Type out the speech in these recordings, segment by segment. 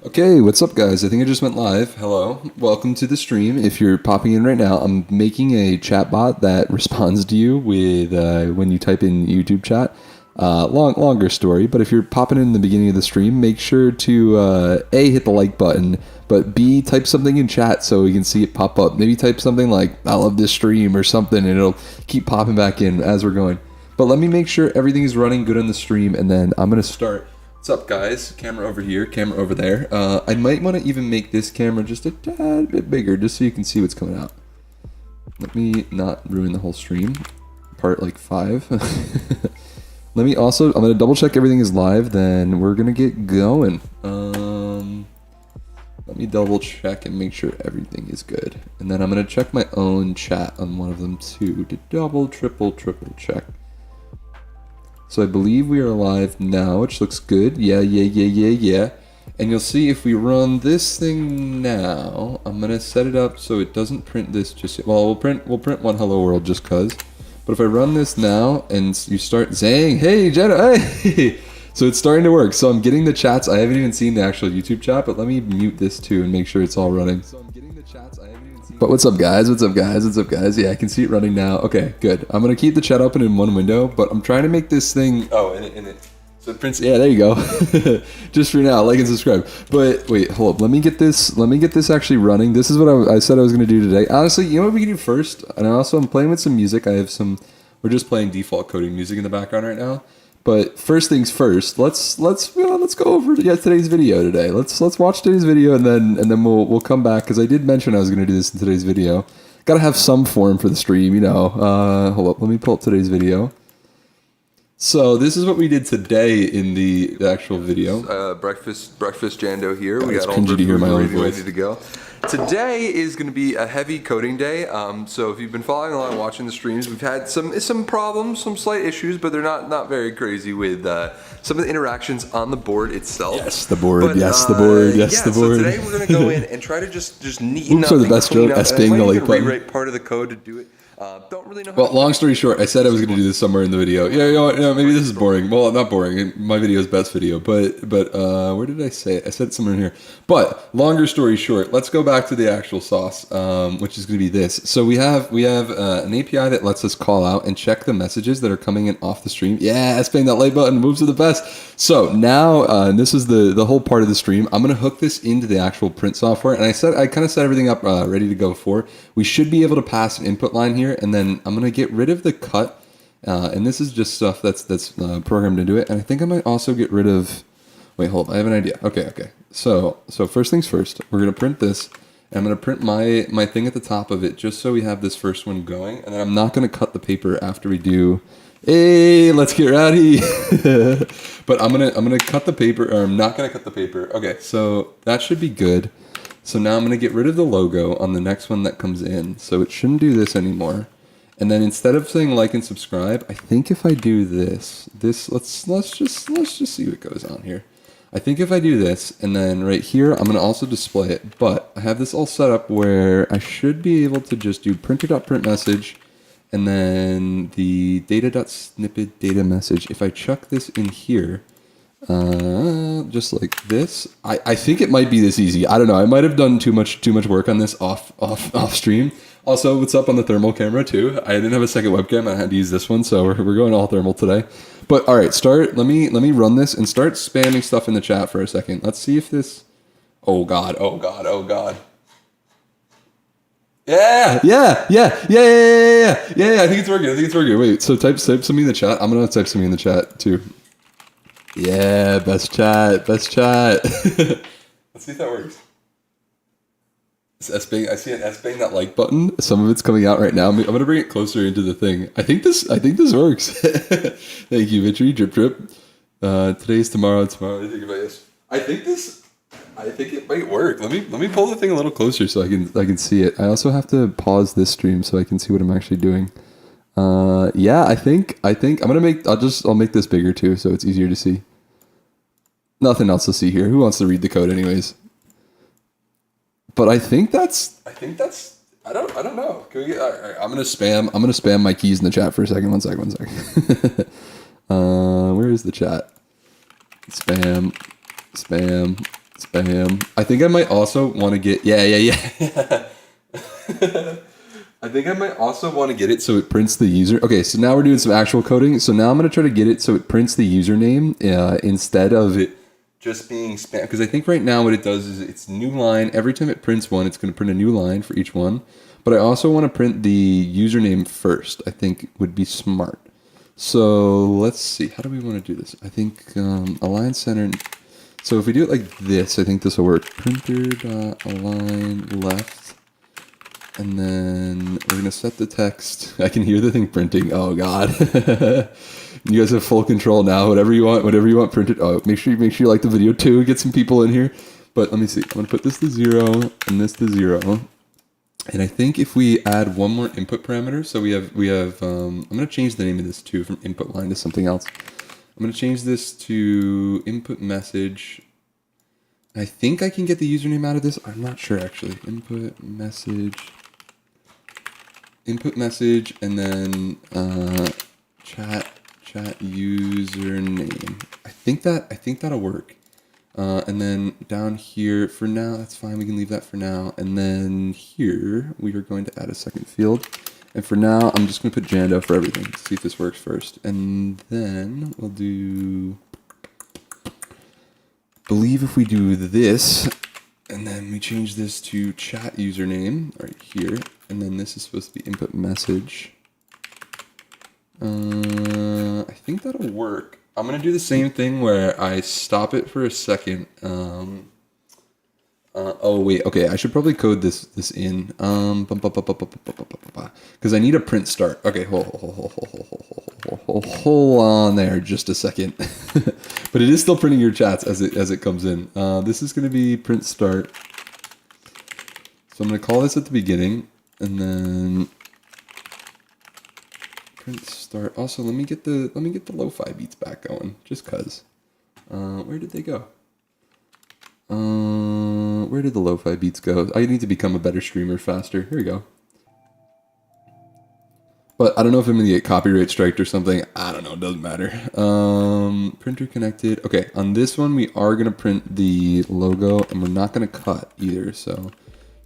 Okay, what's up, guys? I think I just went live. Hello, welcome to the stream. If you're popping in right now, I'm making a chatbot that responds to you with when you type in YouTube chat. Longer story, but if you're popping in the beginning of the stream, make sure to A, hit the like button, but B, type something in chat so we can see it pop up. Maybe type something like, I love this stream or something, and it'll keep popping back in as we're going. But let me make sure everything is running good on the stream, and then I'm going to start. What's up, guys? Camera over here, camera over there. I might want to even make this camera just a tad bit bigger, just so you can see what's coming out. Let me not ruin the whole stream. Part like 5. Let me also, I'm going to double check everything is live, then we're going to get going. Let me double check and make sure everything is good. And then I'm going to check my own chat on one of them too, to double, triple check. So I believe we are live now, which looks good. Yeah. And you'll see if we run this thing now, I'm gonna set it up so it doesn't print this just yet. Well, we'll print one hello world just cause. But if I run this now and you start saying, hey, Jando, hey! So it's starting to work. So I'm getting the chats. I haven't even seen the actual YouTube chat, but let me mute this too and make sure it's all running. So I'm getting the chats. I haven't even seen. But what's up, guys? What's up, guys? Yeah, I can see it running now. Okay, good. I'm gonna keep the chat open in one window, but I'm trying to make this thing. Oh, in it. So it prints. Yeah, there you go. Just for now, like and subscribe. But wait, hold up. Let me get this actually running. This is what I said I was gonna do today. Honestly, you know what we can do first? And also, I'm playing with some music. I have some. We're just playing default coding music in the background right now. But first things first, let's go over today's video today. Let's watch today's video and then we'll come back because I did mention I was going to do this in today's video. Got to have some form for the stream, you know. Hold up, let me pull up today's video. So this is what we did today in the actual video. Breakfast Jando here. We got all the food ready to go. Today is going to be a heavy coding day. So if you've been following along, watching the streams, we've had some problems, some slight issues, but they're not very crazy with some of the interactions on the board itself. Yes, the board. But, the board. So today we're going to go in and try to just neaten up and clean up. And I might even rewrite part of the code to do it. Don't really know how. Well, long story short, I said I was going to do this somewhere in the video. Yeah, maybe this is boring. Well, not boring. My video is best video, but where did I say it? I said it somewhere in here. But longer story short, let's go back to the actual sauce, which is going to be this. So we have an API that lets us call out and check the messages that are coming in off the stream. Yeah, spam that like button, moves to the best. So now this is the whole part of the stream. I'm going to hook this into the actual print software, and I kind of set everything up ready to go before. We should be able to pass an input line here. And then I'm going to get rid of the cut. And this is just stuff that's programmed into it. And I think I might also get rid of... Wait, hold on. I have an idea. Okay. So first things first. We're going to print this. And I'm going to print my thing at the top of it just so we have this first one going. And then I'm not going to cut the paper after we do... Hey, let's get rowdy. But I'm gonna cut the paper. Or I'm not going to cut the paper. Okay, so that should be good. So now I'm going to get rid of the logo on the next one that comes in. So it shouldn't do this anymore. And then instead of saying like and subscribe, I think if I do this let's just see what goes on here. I think if I do this and then right here, I'm going to also display it, but I have this all set up where I should be able to just do printer.print message and then the data.snippet data message. If I chuck this in here, just like this. I think it might be this easy. I don't know. I might have done too much work on this off stream. Also, what's up on the thermal camera too? I didn't have a second webcam. I had to use this one, so we're going all thermal today. But all right, let me run this and start spamming stuff in the chat for a second. Let's see if this. Oh god. Yeah. I think it's working. Wait. So type something in the chat. I'm gonna type something in the chat too. Yeah, best chat. Let's see if that works. I see an S-bang that like button. Some of it's coming out right now. I'm gonna bring it closer into the thing. I think this works. Thank you, Vitry. Drip. Today's tomorrow. What do you think about this? I think it might work. Let me pull the thing a little closer so I can see it. I also have to pause this stream so I can see what I'm actually doing. Yeah, I think I'll make this bigger too, so it's easier to see. Nothing else to see here. Who wants to read the code anyways? But I think that's I don't know. Can we get, all right, I'm gonna spam my keys in the chat for a second. One second. Where is the chat? Spam. Spam. I think I might also want to get, yeah. I think I might also want to get it so it prints the user. Okay, so now we're doing some actual coding. So now I'm going to try to get it so it prints the username instead of it just being spam. Because I think right now what it does is it's new line. Every time it prints one, it's going to print a new line for each one. But I also want to print the username first, I think would be smart. So let's see. How do we want to do this? I think align center. So if we do it like this, I think this will work. Printer.align left. And then we're going to set the text. I can hear the thing printing. Oh, God. You guys have full control now. Whatever you want printed. Oh, make sure you like the video too. Get some people in here. But let me see. I'm going to put this to 0 and this to 0. And I think if we add one more input parameter, so we have I'm going to change the name of this too from input line to something else. I'm going to change this to input message. I think I can get the username out of this. I'm not sure actually. Input message, and then chat username. I think that'll work. And then down here for now, that's fine. We can leave that for now. And then here we are going to add a second field. And for now, I'm just going to put Jando for everything. See if this works first. And then we'll do, believe if we do this, and then we change this to chat username right here. And then this is supposed to be input message. I think that'll work. I'm going to do the same thing where I stop it for a second. Oh, wait. Okay, I should probably code this in. Because I need a print start. Okay, hold on there just a second. But it is still printing your chats as it comes in. This is going to be print start. So I'm going to call this at the beginning. And then print start. Also, let me get the lo-fi beats back going, just cause. Where did they go? Where did the lo-fi beats go? I need to become a better streamer faster. Here we go. But I don't know if I'm gonna get copyright striked or something. I don't know. It doesn't matter. Printer connected. Okay, on this one we are gonna print the logo, and we're not gonna cut either. So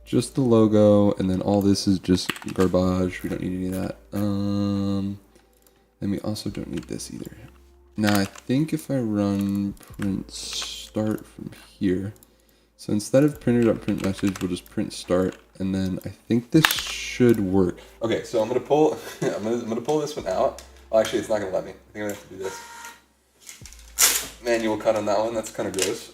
just the logo, and then all this is just garbage. We don't need any of that. And we also don't need this either. Now I think if I run print start from here, so instead of printer.print message, we'll just print start, and then I think this should work. Okay, so I'm gonna pull I'm gonna pull this one out. Oh, actually, it's not gonna let me. I think I'm gonna have to do this. Manual cut on that one. That's kind of gross.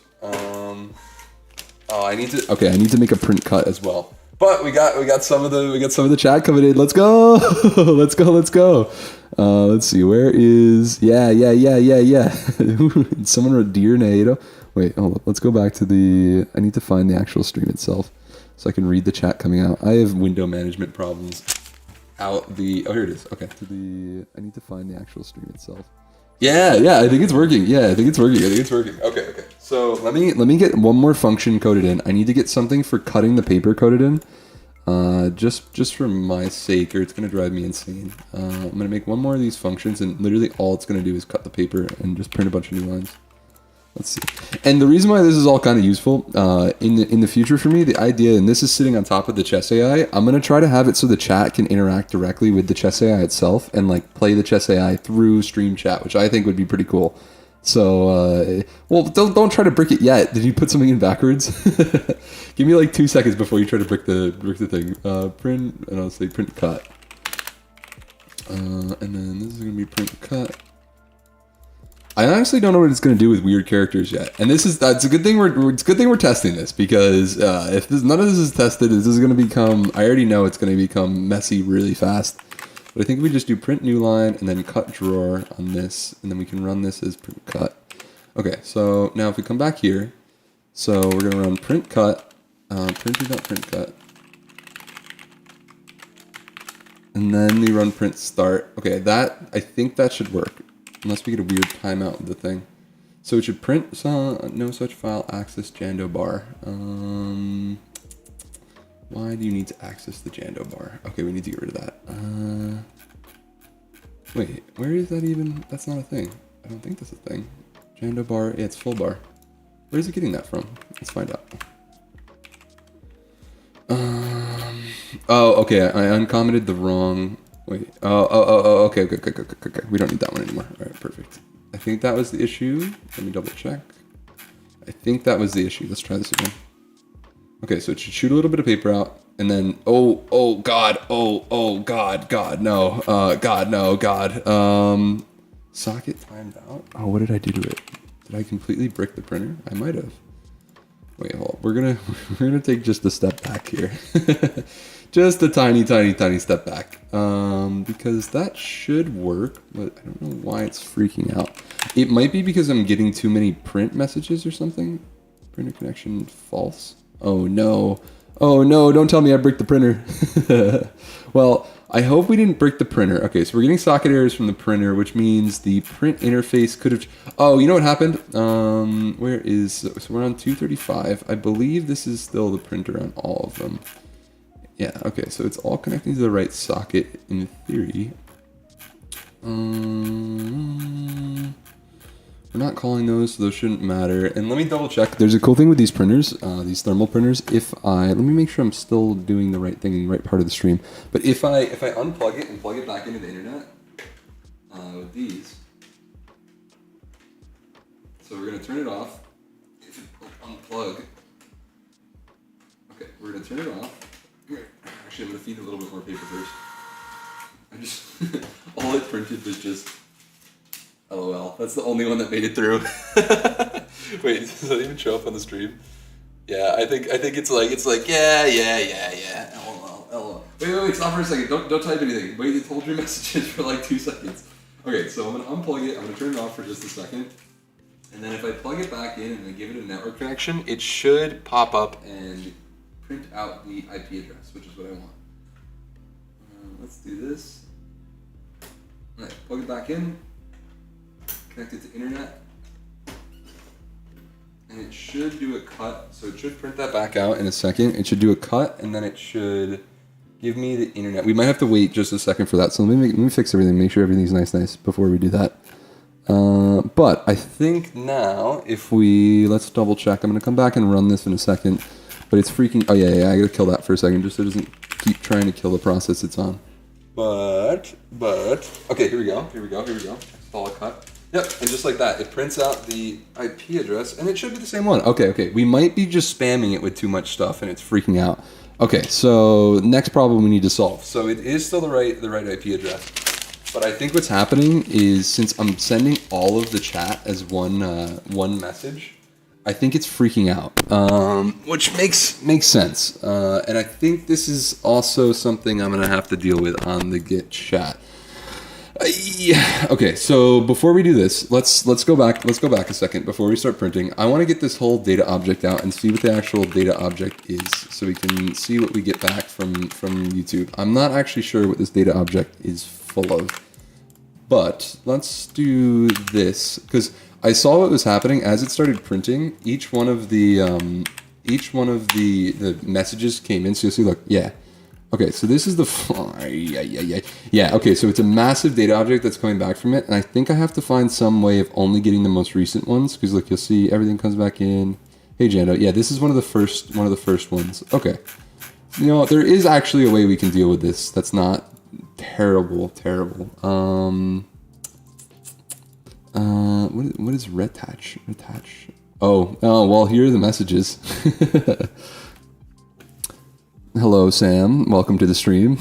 Oh, I need to make a print cut as well. But we got some of the chat coming in. Let's go. Let's go. Let's see. Where is yeah. Someone wrote Dear Nato. Wait, hold on. Let's go back to the. I need to find the actual stream itself so I can read the chat coming out. I have window management problems. Oh, here it is. Okay. I need to find the actual stream itself. Yeah, I think it's working. Okay. So let me get one more function coded in. I need to get something for cutting the paper coded in. Just for my sake, or it's gonna drive me insane. I'm gonna make one more of these functions, and literally all it's gonna do is cut the paper and just print a bunch of new lines. Let's see. And the reason why this is all kind of useful in the future for me, the idea, and this is sitting on top of the chess AI, I'm going to try to have it so the chat can interact directly with the chess AI itself and like play the chess AI through stream chat, which I think would be pretty cool. So, well, don't try to brick it yet. Did you put something in backwards? Give me like 2 seconds before you try to brick the thing. Print, and I'll say print cut. And then this is going to be print cut. I honestly don't know what it's going to do with weird characters yet, and it's a good thing we're testing this, because if none of this is tested, this is going to become. I already know it's going to become messy really fast. But I think we just do print new line and then cut drawer on this, and then we can run this as print cut. Okay, so now if we come back here, so we're going to run print cut, printer.print cut, and then we run print start. Okay, I think that should work. Unless we get a weird timeout of the thing. So it should print no such file access Jando bar. Why do you need to access the Jando bar? Okay, we need to get rid of that. Wait, where is that even? That's not a thing. I don't think that's a thing. Jando bar, yeah, it's full bar. Where's it getting that from? Let's find out. Oh, okay. I uncommented the wrong. Wait. Okay. We don't need that one anymore. All right, perfect. I think that was the issue. Let me double check. I think that was the issue. Let's try this again. Okay, so it should shoot a little bit of paper out, and then God, no. Socket timed out. Oh, what did I do to it? Did I completely brick the printer? I might have. Wait, hold on. We're gonna take just a step back here. Just a tiny step back. Because that should work, but I don't know why it's freaking out. It might be because I'm getting too many print messages or something. Printer connection false. Oh no. Oh no, don't tell me I bricked the printer. Well, I hope we didn't brick the printer. Okay, so we're getting socket errors from the printer, which means the print interface could have... Oh, you know what happened? Where is... So we're on 235. I believe this is still the printer on all of them. Yeah, okay, so it's all connecting to the right socket in theory. We're not calling those, so those shouldn't matter. And let me double check. There's a cool thing with these printers, these thermal printers. Let me make sure I'm still doing the right thing in the right part of the stream. But if I unplug it and plug it back into the internet with these, so we're gonna turn it off. If it unplug, okay, we're gonna turn it off. Here, actually, I'm gonna feed a little bit more paper first. I just all it printed was just. LOL. That's the only one that made it through. Wait, does that even show up on the stream? Yeah, I think it's like yeah. LOL. Wait, stop for a second. Don't type anything. Wait, it hold your messages for like 2 seconds. Okay, so I'm gonna unplug it. I'm gonna turn it off for just a second. And then if I plug it back in and I give it a network connection, it should pop up and print out the IP address, which is what I want. Let's do this. All right, plug it back in. Connected to internet, and it should do a cut, so it should print that back out in a second. It should do a cut, and then it should give me the internet. We might have to wait just a second for that, so let me fix everything, make sure everything's nice before we do that. But I think now, let's double check. I'm going to come back and run this in a second, but it's freaking, oh yeah, I got to kill that for a second, just so it doesn't keep trying to kill the process it's on. But, okay, here we go. Install a cut. Yep, and just like that, it prints out the IP address, and it should be the same one. Okay. We might be just spamming it with too much stuff, and it's freaking out. Okay, so next problem we need to solve. So it is still the right IP address, but I think what's happening is since I'm sending all of the chat as one message, I think it's freaking out, which makes sense. And I think this is also something I'm gonna have to deal with on the Git chat. Yeah. Okay. So before we do this, let's go back a second before we start printing. I want to get this whole data object out and see what the actual data object is, so we can see what we get back from YouTube. I'm not actually sure what this data object is full of, but let's do this because I saw what was happening as it started printing. Each one of the messages came in. So you'll see, look, yeah. Okay, so this is the, yeah, okay, so it's a massive data object that's coming back from it, and I think I have to find some way of only getting the most recent ones, because look, you'll see everything comes back in. Hey, Jando, yeah, this is one of the first ones. Okay, you know, there is actually a way we can deal with this that's not terrible. What is retouch? Oh, well, here are the messages. Hello, Sam. Welcome to the stream.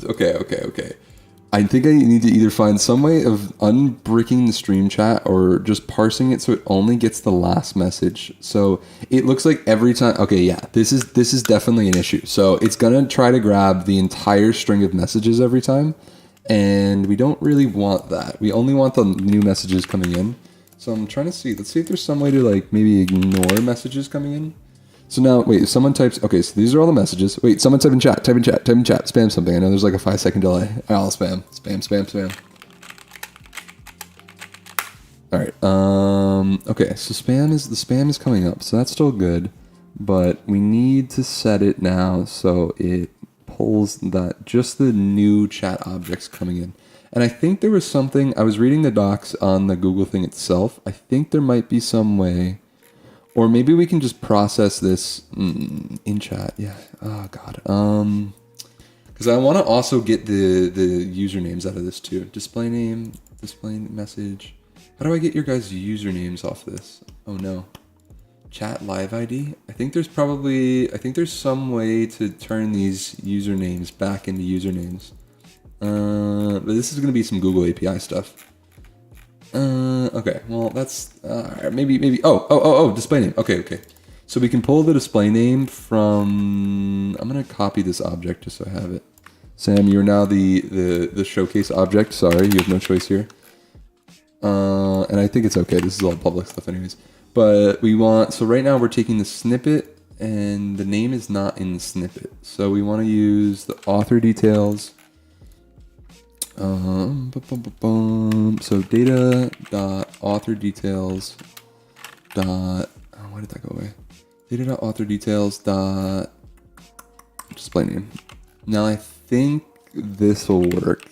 Okay. I think I need to either find some way of unbricking the stream chat or just parsing it so it only gets the last message. So it looks like every time. Okay, yeah, this is definitely an issue. So it's gonna try to grab the entire string of messages every time, and we don't really want that. We only want the new messages coming in. So I'm trying to see. Let's see if there's some way to like maybe ignore messages coming in. So now, wait, if someone types, okay, so these are all the messages. Wait, someone type in chat, spam something. I know there's like a 5-second delay. I'll spam. All right, okay, so the spam is coming up, so that's still good, but we need to set it now so it pulls just the new chat objects coming in. And I think there was something, I was reading the docs on the Google thing itself. I think there might be some way, or maybe we can just process this in chat. Yeah. Oh, God. Because I want to also get the usernames out of this too. Display name, display message. How do I get your guys' usernames off this? Oh, no. Chat live ID? I think there's some way to turn these usernames back into usernames. But this is going to be some Google API stuff. Okay, well, that's, maybe, display name. Okay. So we can pull the display name from, I'm going to copy this object just so I have it. Sam, you're now the showcase object. Sorry, you have no choice here. And I think it's okay. This is all public stuff anyways. But so right now we're taking the snippet and the name is not in the snippet. So we want to use the author details. So data.author details why did that go away? Data.author details display name. Now I think this will work.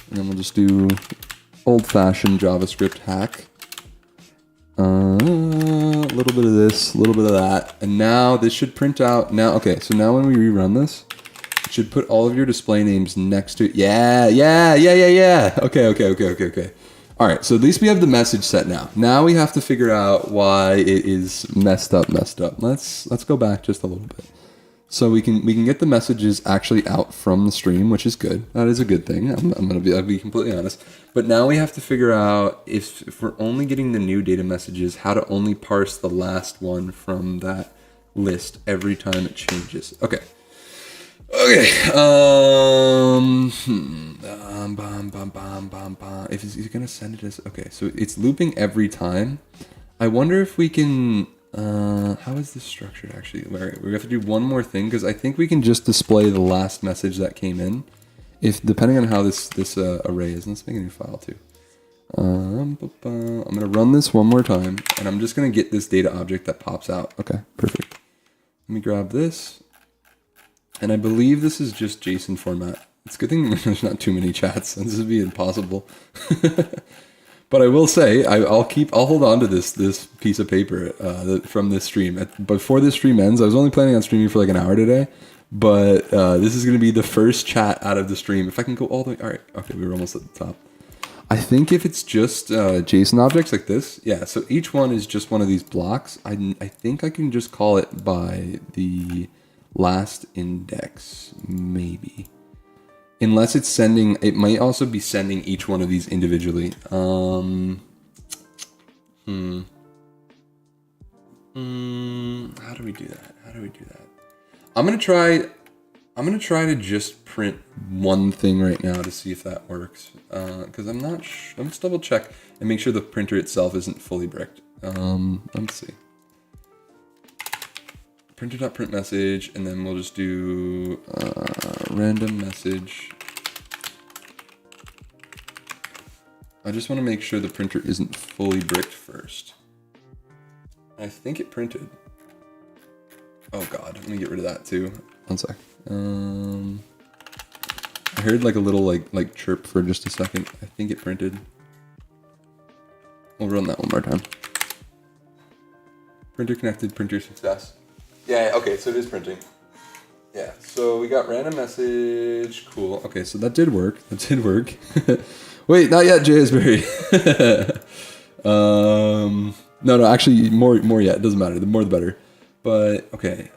And then we'll just do old-fashioned JavaScript hack. A little bit of this, a little bit of that. And now this should print out. Now, okay, so now when we rerun this, it should put all of your display names next to it. Yeah. Okay. All right, so at least we have the message set now. Now we have to figure out why it is messed up. Let's go back just a little bit. So we can get the messages actually out from the stream, which is good. That is a good thing. I'll be completely honest. But now we have to figure out if we're only getting the new data messages, how to only parse the last one from that list every time it changes. Okay. If he's gonna send it as okay, so it's looping every time. I wonder if we can. How is this structured actually? We have to do one more thing because I think we can just display the last message that came in, if depending on how this array is. Let's make a new file too. I'm gonna run this one more time, and I'm just gonna get this data object that pops out. Okay, perfect. Let me grab this, and I believe this is just JSON format. It's a good thing there's not too many chats. This would be impossible. But I will say, I'll hold on to this piece of paper from this stream. Before this stream ends, I was only planning on streaming for like an hour today, but this is going to be the first chat out of the stream. If I can go all the way, all right, okay, we were almost at the top. I think if it's just JSON objects like this, yeah, so each one is just one of these blocks. I think I can just call it by the last index, maybe. Unless it's sending, it might also be sending each one of these individually. How do we do that? I'm gonna try to just print one thing right now to see if that works. Because I'm not sure. Let's double check and make sure the printer itself isn't fully bricked. Let's see. Printer.print message, and then we'll just do random message. I just want to make sure the printer isn't fully bricked first. I think it printed. Oh God, let me get rid of that too. One sec. I heard like a little like chirp for just a second. I think it printed. We'll run that one more time. Printer connected, printer success. Yeah, okay, so it is printing. Yeah, so we got random message. Cool. Okay, so that did work. Wait, not yet, Jaysbury. No, actually, more yet. It doesn't matter. The more, the better. But, okay.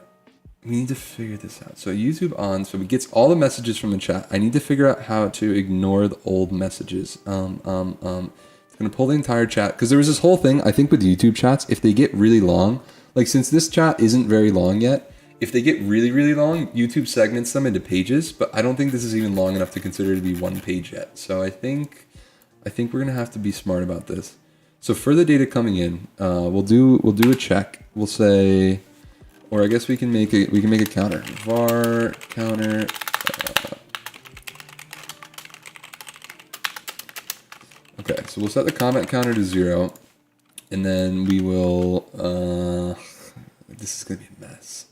We need to figure this out. So YouTube on, so it gets all the messages from the chat. I need to figure out how to ignore the old messages. It's going to pull the entire chat. Because there was this whole thing, I think with YouTube chats, if they get really long, like since this chat isn't very long yet, if they get really, really long, YouTube segments them into pages, but I don't think this is even long enough to consider to be one page yet. So I think we're gonna have to be smart about this. So for the data coming in, we'll do a check. We'll say, or I guess we can make a counter. Var counter. Okay, so we'll set the comment counter to 0, and then we will. This is gonna be a mess.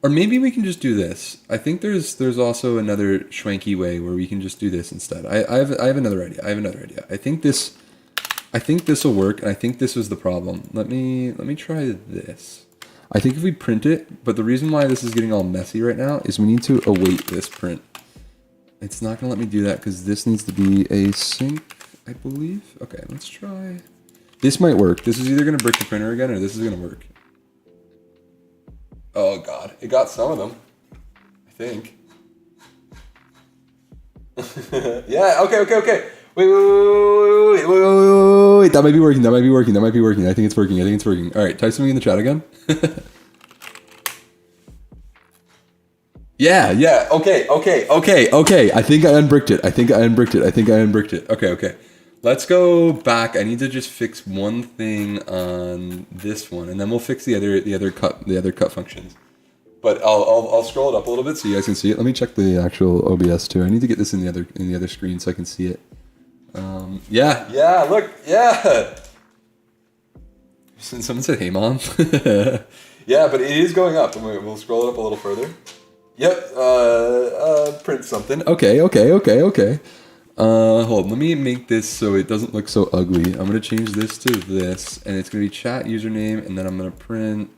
Or maybe we can just do this. I think there's also another schwanky way where we can just do this instead. I have another idea. I think this will work, and I think this was the problem. Let me try this. I think if we print it, but the reason why this is getting all messy right now is we need to await this print. It's not gonna let me do that because this needs to be async, I believe. Okay, let's try. This might work. This is either gonna break the printer again or this is gonna work. Oh God, it got some of them, I think. Yeah, okay. Wait. That might be working. I think it's working. All right, type something in the chat again. Yeah. Okay. I think I unbricked it. Okay. Let's go back. I need to just fix one thing on this one, and then we'll fix the other cut functions. But I'll scroll it up a little bit so you guys can see it. Let me check the actual OBS too. I need to get this in the other screen so I can see it. Look. Someone said, "Hey, mom." Yeah, but it is going up, and we'll scroll it up a little further. Yep. Print something. Okay. Hold on, let me make this so it doesn't look so ugly. I'm gonna change this to this, and it's gonna be chat username, and then I'm gonna print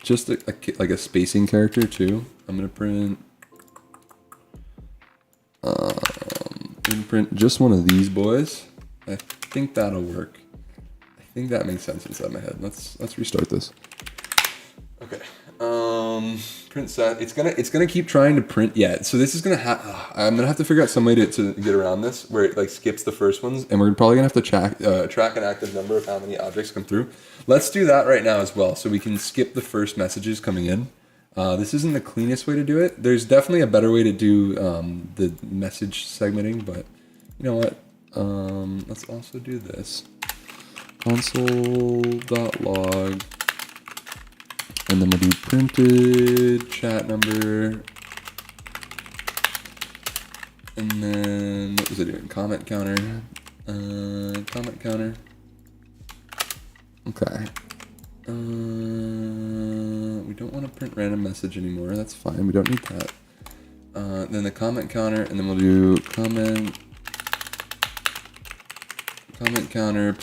just like a spacing character too. I'm gonna print print just one of these boys. I think that'll work. I think that makes sense inside my head. Let's restart this. Okay. Print set. It's gonna keep trying to print. Yeah. So this is gonna I'm gonna have to figure out some way to get around this where it like skips the first ones, and we're probably gonna have to track an active number of how many objects come through. Let's do that right now as well, so we can skip the first messages coming in. This isn't the cleanest way to do it. There's definitely a better way to do the message segmenting, but you know what? Let's also do this. Console.log. And then we'll do printed chat number. And then, what was I doing? Comment counter. Comment counter. Okay. We don't want to print random message anymore. That's fine. We don't need that. Then the comment counter, and then we'll do comment counter ++.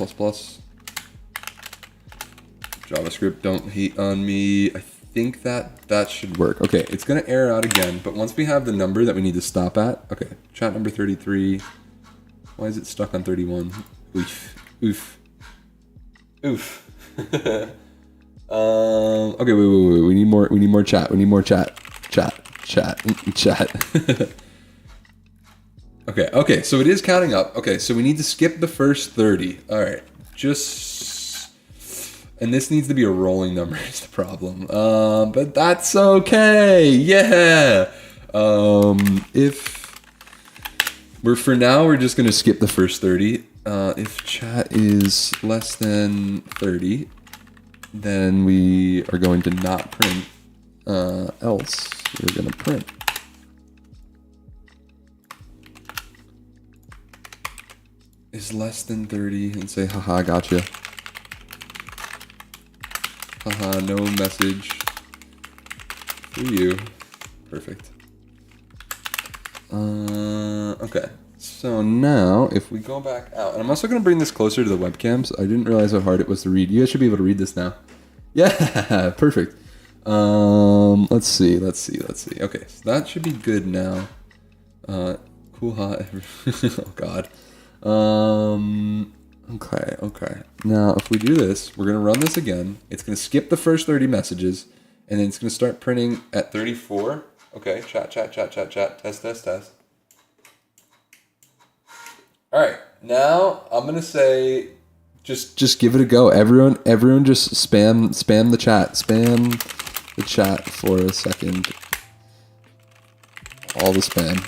JavaScript, don't hate on me. I think that should work. Okay, it's gonna error out again, but once we have the number that we need to stop at, okay, chat number 33. Why is it stuck on 31? Oof. Okay, wait. We need more chat. Chat. Okay, so it is counting up. Okay, so we need to skip the first 30. All right, and this needs to be a rolling number is the problem. But that's okay. Yeah. For now, we're just gonna skip the first 30. If chat is less than 30, then we are going to not print. Else we're gonna print. Is less than 30 and say, haha, gotcha. Haha, no message for you. Perfect. Okay. So now, if we go back out, and I'm also going to bring this closer to the webcams. I didn't realize how hard it was to read. You guys should be able to read this now. Yeah, perfect. Let's see. Okay, so that should be good now. Cool hot. Oh God. Okay. Now, if we do this, we're going to run this again. It's going to skip the first 30 messages, and then it's going to start printing at 34. Okay, chat. Test. All right, now I'm going to say just give it a go. Everyone just spam the chat. Spam the chat for a second. All the spam.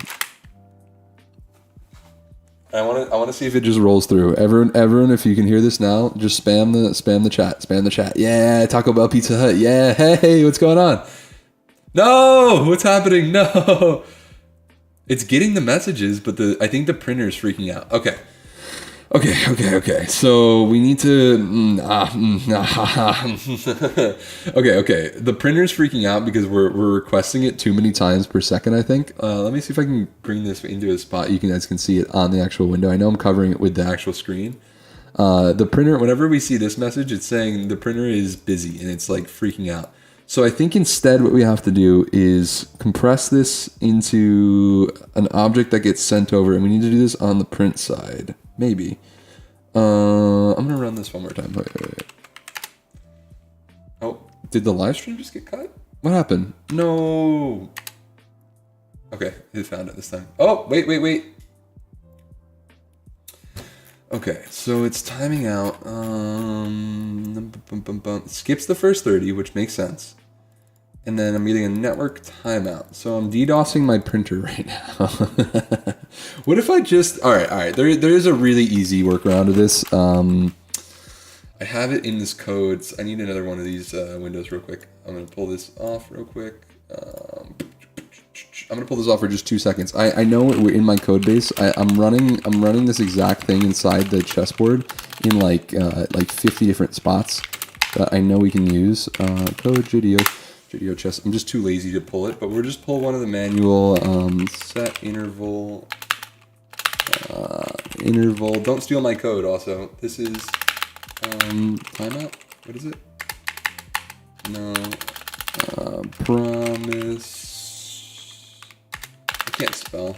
I want to see if it just rolls through. Everyone, if you can hear this now, just spam the chat. Spam the chat. Yeah, Taco Bell, Pizza Hut. Yeah, hey, what's going on? No, what's happening? No, it's getting the messages, but I think the printer is freaking out. Okay, Okay. So we need to. Okay. The printer's freaking out because we're requesting it too many times per second, I think. Let me see if I can bring this into a spot you guys can see it on the actual window. I know I'm covering it with the actual screen. The printer, whenever we see this message, it's saying the printer is busy and it's like freaking out. So I think instead what we have to do is compress this into an object that gets sent over, and we need to do this on the print side. Maybe. I'm gonna run this one more time. Wait. Oh, did the live stream just get cut? What happened? No. Okay, it found it this time. Oh, wait. Okay, so it's timing out. Skips the first 30, which makes sense. And then I'm getting a network timeout. So I'm DDoSing my printer right now. What if I just... All right. There is a really easy workaround of this. I have it in this code. I need another one of these windows real quick. I'm going to pull this off real quick. I'm going to pull this off for just 2 seconds. I know we're in my code base. I'm running this exact thing inside the chessboard in like 50 different spots that I know we can use. Code GDO chess. I'm just too lazy to pull it, but we'll just pull one of the manual set interval. Don't steal my code. Also, this is timeout. What is it? No. Promise. I can't spell.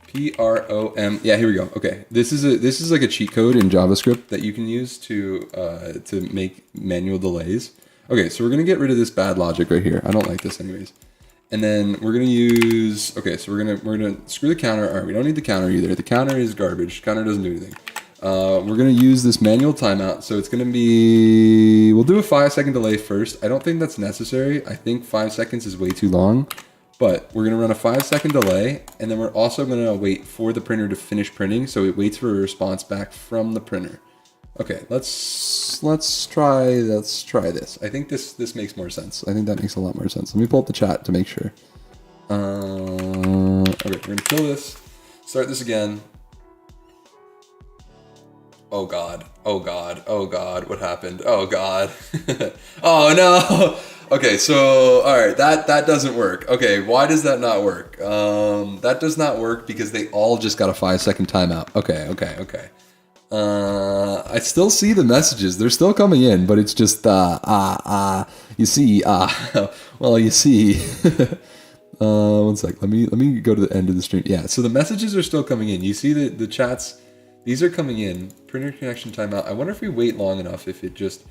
PROM. Yeah, here we go. Okay, this is like a cheat code in JavaScript that you can use to make manual delays. Okay, so we're gonna get rid of this bad logic right here. I don't like this anyways. And then we're gonna use. Okay, so we're gonna screw the counter. All right, we don't need the counter either. The counter is garbage. Counter doesn't do anything. We're gonna use this manual timeout. So it's gonna be. We'll do a 5-second delay first. I don't think that's necessary. I think 5 seconds is way too long. But we're gonna run a 5-second delay, and then we're also gonna wait for the printer to finish printing. So it waits for a response back from the printer. Okay, let's try this. I think this makes more sense. I think that makes a lot more sense. Let me pull up the chat to make sure. Okay, we're gonna kill this. Start this again. Oh God, what happened? Oh God. Oh no. Okay, so all right, that doesn't work. Okay, why does that not work? That does not work because they all just got a 5-second timeout. Okay. I still see the messages. They're still coming in, but it's just you see, well, you see. One sec. Let me go to the end of the stream. Yeah, so the messages are still coming in. You see the chats. These are coming in. Printer connection timeout. I wonder if we wait long enough if it just.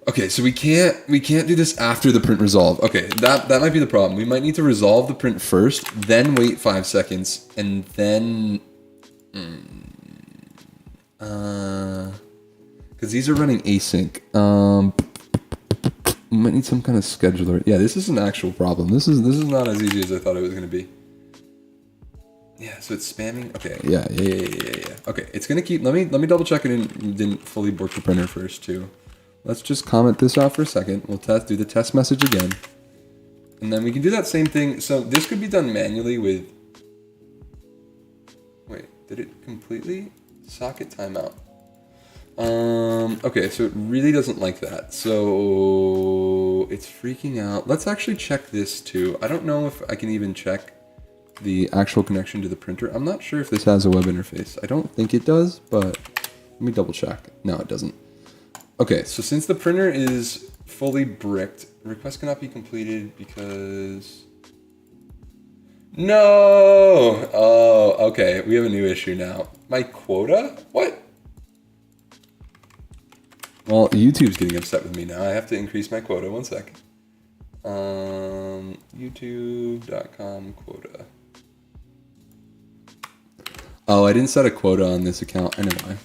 Okay, so we can't do this after the print resolve. Okay, that might be the problem. We might need to resolve the print first, then wait 5 seconds, and then. Because these are running async. We might need some kind of scheduler. Yeah, this is an actual problem. This is not as easy as I thought it was gonna be. Yeah, so it's spamming. Okay, yeah. Okay, it's gonna keep. Let me double check it didn't fully bork the printer first too. Let's just comment this out for a second. We'll do the test message again, and then we can do that same thing. So this could be done manually with. Wait, did it completely? Socket timeout. Okay, so it really doesn't like that. So it's freaking out. Let's actually check this too. I don't know if I can even check the actual connection to the printer. I'm not sure if this has a web interface. I don't think it does, but let me double check. No, it doesn't. Okay, so since the printer is fully bricked, request cannot be completed because... No! Oh, okay. We have a new issue now. My quota? What? Well, YouTube's getting upset with me now. I have to increase my quota. 1 sec. YouTube.com quota. Oh, I didn't set a quota on this account. I know why.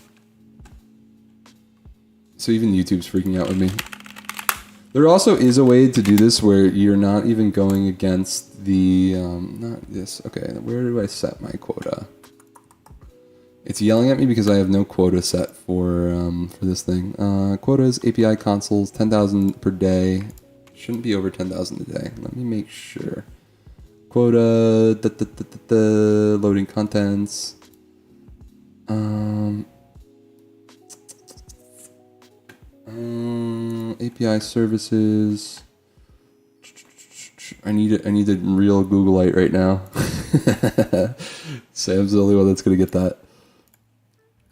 So even YouTube's freaking out with me. There also is a way to do this where you're not even going against the, not this. Okay, where do I set my quota? It's yelling at me because I have no quota set for this thing. Quotas, API consoles, 10,000 per day. Shouldn't be over 10,000 a day. Let me make sure. Quota, loading contents. API services. I need a real Googleite right now. Sam's the only one that's gonna get that.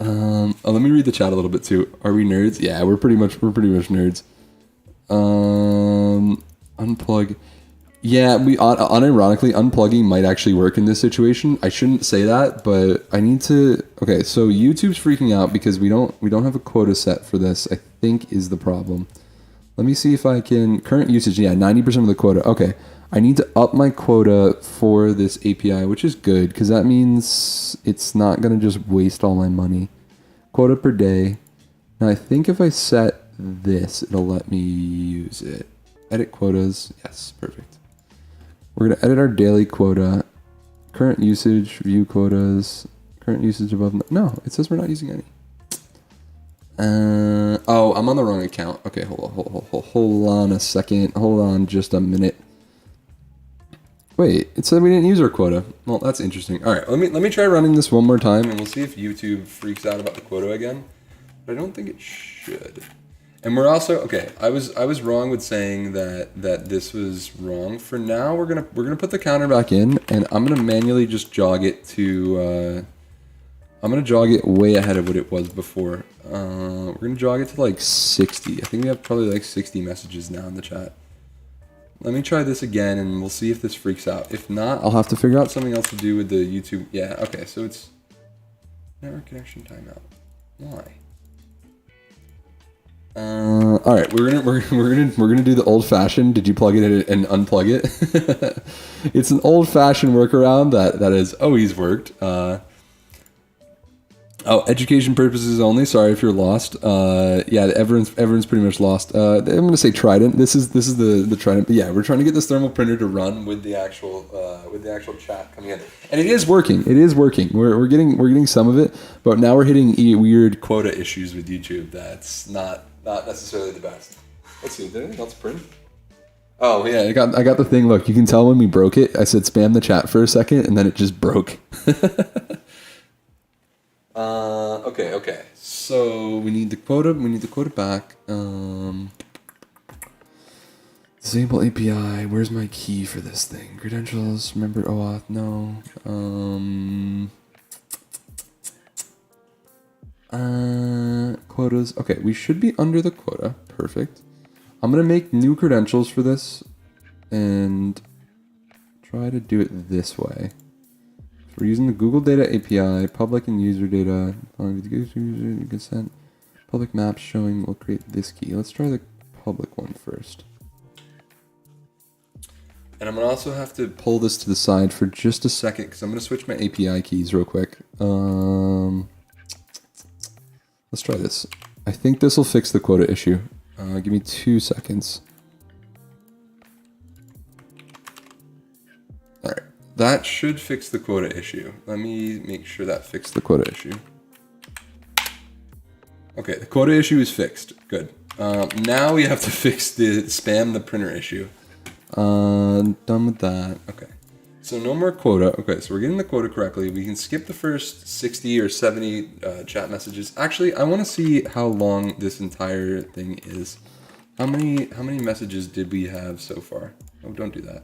Let me read the chat a little bit too. Are we nerds? Yeah, we're pretty much nerds. Unplug. Yeah, we unironically unplugging might actually work in this situation. I shouldn't say that, but I need to. Okay, so YouTube's freaking out because we don't have a quota set for this. I think is the problem. Let me see if I can current usage. Yeah, 90% of the quota. Okay, I need to up my quota for this API, which is good because that means it's not gonna just waste all my money. Quota per day. Now I think if I set this, it'll let me use it. Edit quotas. Yes, perfect. We're going to edit our daily quota. Current usage, view quotas. Current usage above. No, it says we're not using any. Oh, I'm on the wrong account. Okay, hold on a second. Hold on just a minute. Wait, it said we didn't use our quota. Well, that's interesting. All right, let me try running this one more time, and we'll see if YouTube freaks out about the quota again. But I don't think it should. And we're also okay. I was wrong with saying that this was wrong. For now, we're gonna put the counter back in, and I'm gonna manually just jog it to. I'm gonna jog it way ahead of what it was before. We're gonna jog it to like 60. I think we have probably like 60 messages now in the chat. Let me try this again, and we'll see if this freaks out. If not, I'll have to figure out something else to do with the YouTube. Yeah. Okay. So it's network connection timeout. Why? All right, we're gonna do the old fashioned. Did you plug it in and unplug it? It's an old fashioned workaround that has always worked. Education purposes only. Sorry if you're lost. Yeah, everyone's pretty much lost. I'm gonna say Trident. This is the Trident. But yeah, we're trying to get this thermal printer to run with the actual chat coming in, and it is working. It is working. We're getting some of it, but now we're hitting weird quota issues with YouTube. That's not necessarily the best. Let's see. Did anything else print? Oh yeah, I got the thing. Look, you can tell when we broke it. I said spam the chat for a second, and then it just broke. Okay. So we need the quota. We need the quota back. Disable API. Where's my key for this thing? Credentials. Remember OAuth? No. Quotas. Okay, we should be under the quota. Perfect. I'm gonna make new credentials for this and try to do it this way. So we're using the Google Data API, public and user data, user consent, public maps showing. We'll create this key. Let's try the public one first. And I'm gonna also have to pull this to the side for just a second because I'm gonna switch my API keys real quick. Let's try this. I think this will fix the quota issue. Give me 2 seconds. All right, that should fix the quota issue. Let me make sure that fixed the quota issue. Okay, the quota issue is fixed. Good. Now we have to fix the spam the printer issue. Done with that. Okay. So no more quota. Okay, so we're getting the quota correctly. We can skip the first 60 or 70 chat messages. Actually, I want to see how long this entire thing is. How many messages did we have so far? Oh, don't do that.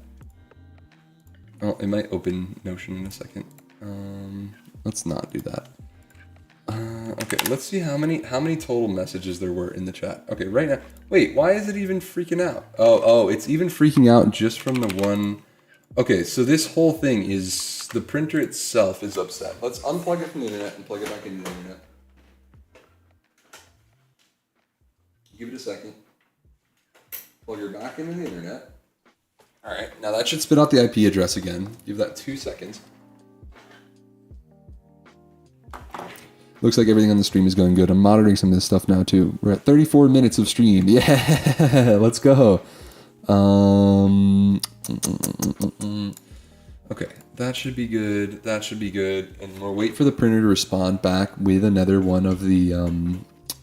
Oh, it might open Notion in a second. Let's not do that. Okay, let's see how many total messages there were in the chat. Okay, right now. Wait, why is it even freaking out? Oh, it's even freaking out just from the one. Okay, so this whole thing is the printer itself is upset. Let's unplug it from the internet and plug it back into the internet. Give it a second. Plug her back into the internet. All right, now that should spit out the IP address again. Give that 2 seconds. Looks like everything on the stream is going good. I'm monitoring some of this stuff now too. We're at 34 minutes of stream. Yeah, let's go. Okay, that should be good. That should be good. And we'll wait for the printer to respond back with another one of the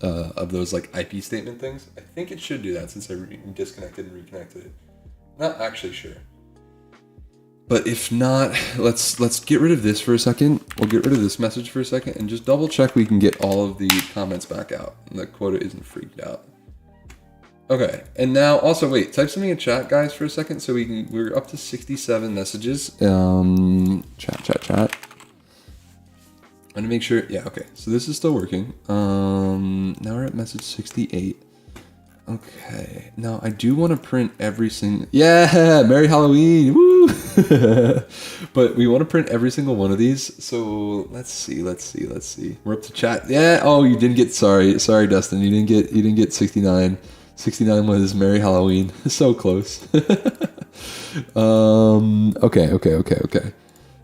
of those like IP statement things. I think it should do that since I disconnected and reconnected it. Not actually sure. But if not, let's get rid of this for a second. We'll get rid of this message for a second and just double check we can get all of the comments back out and the quota isn't freaked out. Okay, and now also wait, type something in chat, guys, for a second, so we're up to 67 messages. Chat. I'm gonna make sure. Yeah, okay. So this is still working. Now we're at message 68. Okay. Now I do want to print every single. Yeah, Merry Halloween! Woo! But we want to print every single one of these. So let's see. We're up to chat. Yeah. Oh, you didn't get. Sorry, Dustin. You didn't get 69. 69 was Merry Halloween. So close. Okay.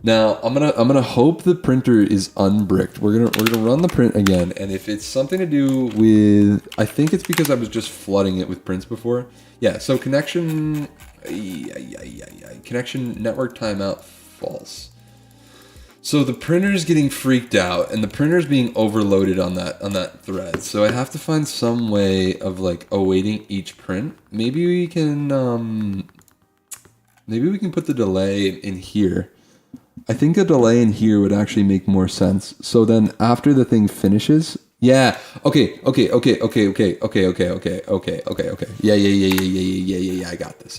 Now I'm gonna hope the printer is unbricked. We're gonna run the print again, and if it's something to do with, I think it's because I was just flooding it with prints before. Yeah. So connection network timeout false. So the printer's getting freaked out, and the printer's being overloaded on that thread. So I have to find some way of like awaiting each print. Maybe we can put the delay in here. I think a delay in here would actually make more sense. So then after the thing finishes, yeah. Okay. Yeah. I got this.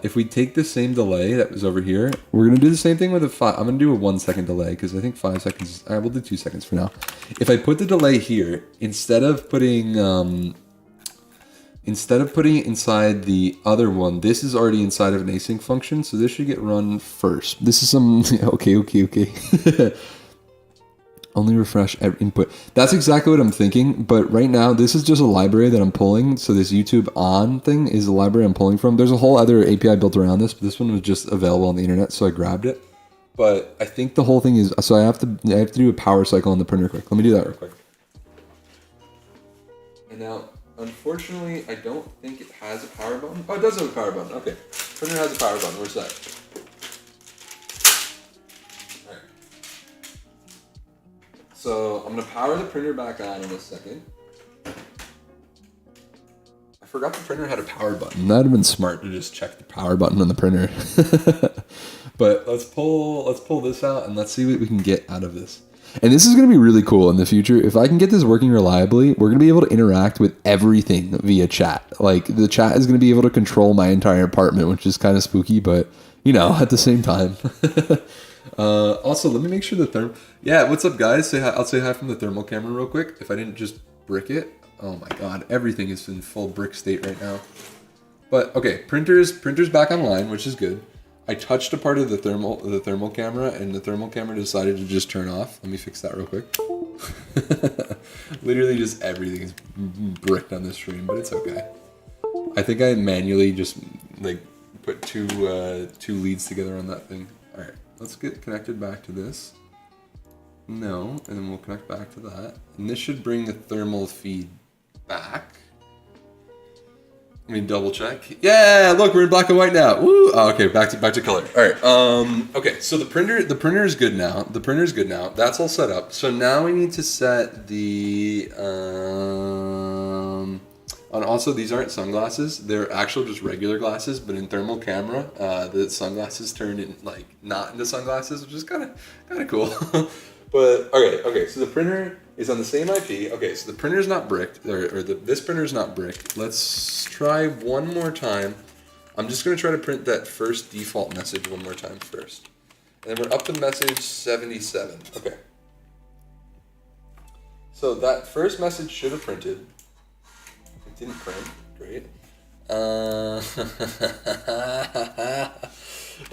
If we take the same delay that was over here, we're gonna do the same thing with I'm gonna do a 1 second delay because I think 5 seconds. I will do 2 seconds for now. If I put the delay here instead of putting it inside the other one, this is already inside of an async function, so this should get run first. This is some okay. Only refresh every input. That's exactly what I'm thinking, but right now this is just a library that I'm pulling. So this YouTube on thing is a library I'm pulling from. There's a whole other API built around this, but this one was just available on the internet, so I grabbed it. But I think the whole thing is, so I have to do a power cycle on the printer quick. Let me do that real quick. And now, unfortunately, I don't think it has a power button. Oh, it does have a power button. Okay, printer has a power button. Where's that? All right. So I'm gonna power the printer back on in a second. I forgot the printer had a power button. That'd have been smart to just check the power button on the printer. But let's pull this out and let's see what we can get out of this. And this is going to be really cool in the future. If I can get this working reliably, we're going to be able to interact with everything via chat. Like the chat is going to be able to control my entire apartment, which is kind of spooky, but you know, at the same time. Also, let me make sure the yeah, what's up guys? I'll say hi from the thermal camera real quick. If I didn't just brick it. Oh my God, everything is in full brick state right now. But okay, printer's back online, which is good. I touched a part of the thermal camera, and the thermal camera decided to just turn off. Let me fix that real quick. Literally just everything is bricked on this stream, but it's okay. I think I manually just like put two leads together on that thing. All right, let's get connected back to this. No, and then we'll connect back to that. And this should bring the thermal feed back. Let me double check. Yeah, look, we're in black and white now. Woo! Oh, okay, back to color. All right. Okay, so the printer is good now. That's all set up. So now we need to set the and also these aren't sunglasses. They're actual just regular glasses, but in thermal camera, the sunglasses turned in like not into sunglasses, which is kind of cool. But okay. So the printer is on the same IP. Okay, so the printer's not bricked, this printer's not bricked. Let's try one more time. I'm just gonna try to print that first default message one more time first. And then we're up to message 77. Okay. So that first message should have printed. It didn't print, great.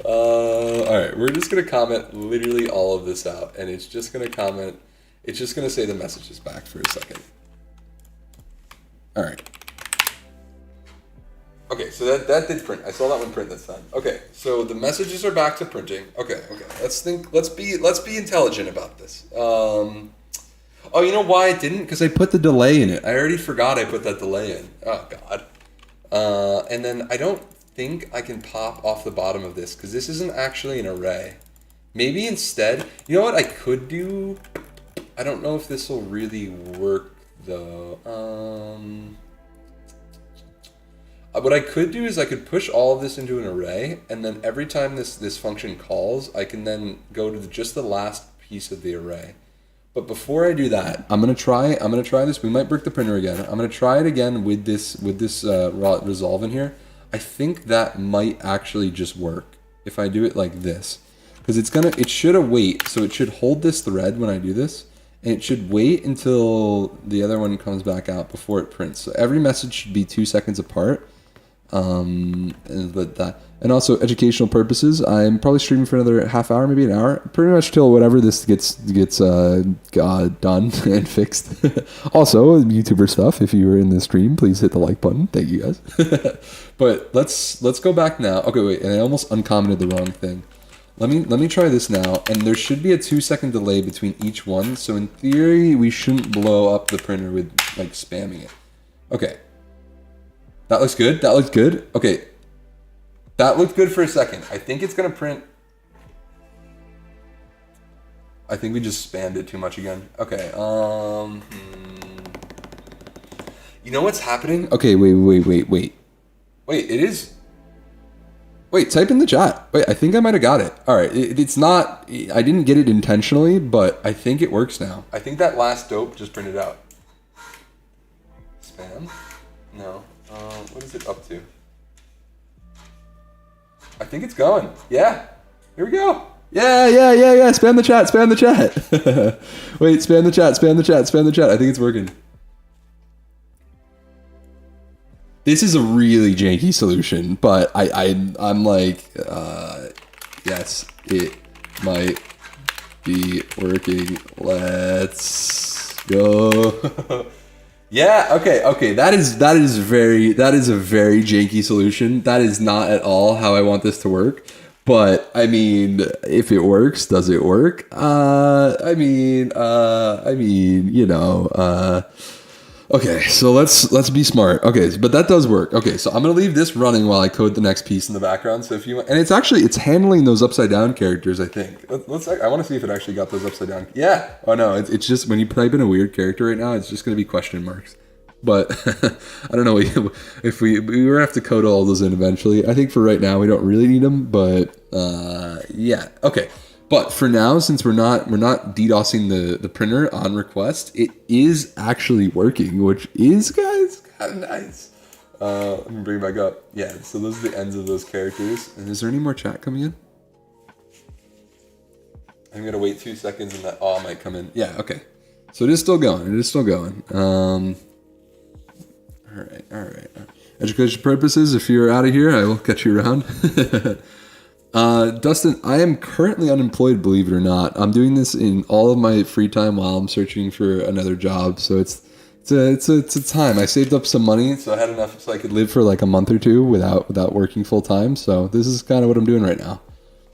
Alright, we're just gonna comment literally all of this out, and it's just gonna say the message is back for a second. Alright. Okay, so that did print. I saw that one print this time. Okay, so the messages are back to printing. Okay. Let's be intelligent about this. Oh, you know why it didn't? Because I put the delay in it. I already forgot I put that delay in. Oh God. And then I don't think I can pop off the bottom of this because this isn't actually an array. Maybe instead, you know what I could do? I don't know if this will really work though. What I could do is I could push all of this into an array, and then every time this function calls, I can then go to just the last piece of the array. But before I do that, I'm gonna try this. We might break the printer again. I'm gonna try it again with this resolve in here. I think that might actually just work if I do it like this, because it should await. So it should hold this thread when I do this, and it should wait until the other one comes back out before it prints. So every message should be 2 seconds apart. And also educational purposes, I'm probably streaming for another half hour, maybe an hour, pretty much till whatever this gets done and fixed. Also, YouTuber stuff. If you were in the stream, please hit the like button. Thank you guys. But let's go back now. Okay, wait, and I almost uncommented the wrong thing. Let me try this now, and there should be a 2-second delay between each one. So in theory, we shouldn't blow up the printer with like spamming it. Okay. That looks good. That looks good. Okay. That looked good for a second. I think it's going to print. I think we just spammed it too much again. Okay. You know what's happening? Okay, wait. Wait, it is. Wait, type in the chat. Wait, I think I might have got it. All right. It's not. I didn't get it intentionally, but I think it works now. I think that last dope just printed out. Spam? No. What is it up to? I think it's going. Yeah. Here we go. Yeah. Spam the chat. Wait, spam the chat. I think it's working. This is a really janky solution, but I'm like, yes, it might be working. Let's go. Yeah, okay. That is a very janky solution. That is not at all how I want this to work. But I mean, if it works, does it work? Okay, so let's be smart. Okay, but that does work. Okay, so I'm gonna leave this running while I code the next piece in the background. So if you want, and it's handling those upside down characters. I think. I want to see if it actually got those upside down. Yeah. Oh no, it's just when you type in a weird character right now, it's just gonna be question marks. But I don't know if we were gonna have to code all those in eventually. I think for right now we don't really need them. But yeah. Okay. But for now, since we're not DDoSing the printer on request, it is actually working, which is, guys, kind of nice. Let me bring it back up. Yeah, so those are the ends of those characters. And is there any more chat coming in? I'm gonna wait 2 seconds and that all might come in. Yeah, okay. So it is still going. All right. Education purposes, if you're out of here, I will catch you around. Dustin, I am currently unemployed, believe it or not. I'm doing this in all of my free time while I'm searching for another job. So it's a time. I saved up some money, so I had enough so I could live for like a month or two without working full time. So this is kind of what I'm doing right now.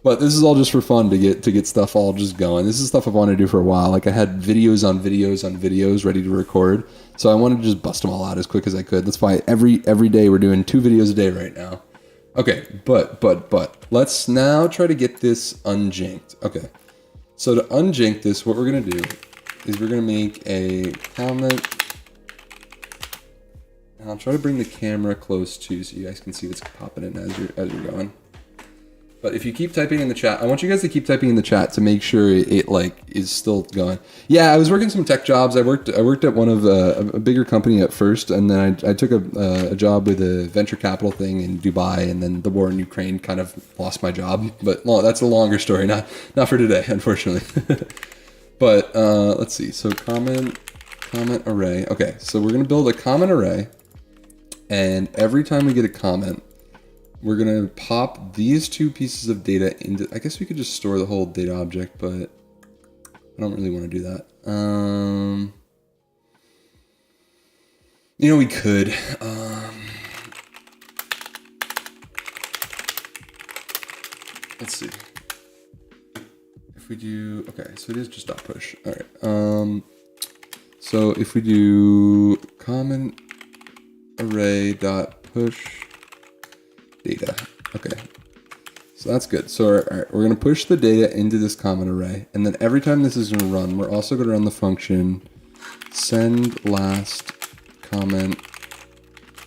But this is all just for fun to get stuff all just going. This is stuff I've wanted to do for a while. Like I had videos on videos ready to record. So I wanted to just bust them all out as quick as I could. That's why every day we're doing 2 videos a day right now. Okay, but let's now try to get this unjinked. Okay, so to unjink this, what we're gonna do is we're gonna make a comment, and I'll try to bring the camera close too, so you guys can see what's popping in as you're going. But if you keep typing in the chat, I want you guys to keep typing in the chat to make sure it like is still going. Yeah, I was working some tech jobs. I worked at one of a bigger company at first, and then I took a job with a venture capital thing in Dubai, and then the war in Ukraine kind of lost my job. But well, that's a longer story, not for today, unfortunately. But let's see. So comment array. Okay, so we're gonna build a comment array, and every time we get a comment, we're going to pop these 2 pieces of data into... I guess we could just store the whole data object, but I don't really want to do that. We could. Let's see. If we do... Okay, so it is just .push. All right. So if we do comment array.push data. Okay, so that's good. So all right, we're going to push the data into this comment array, and then every time this is going to run, we're also going to run the function send last comment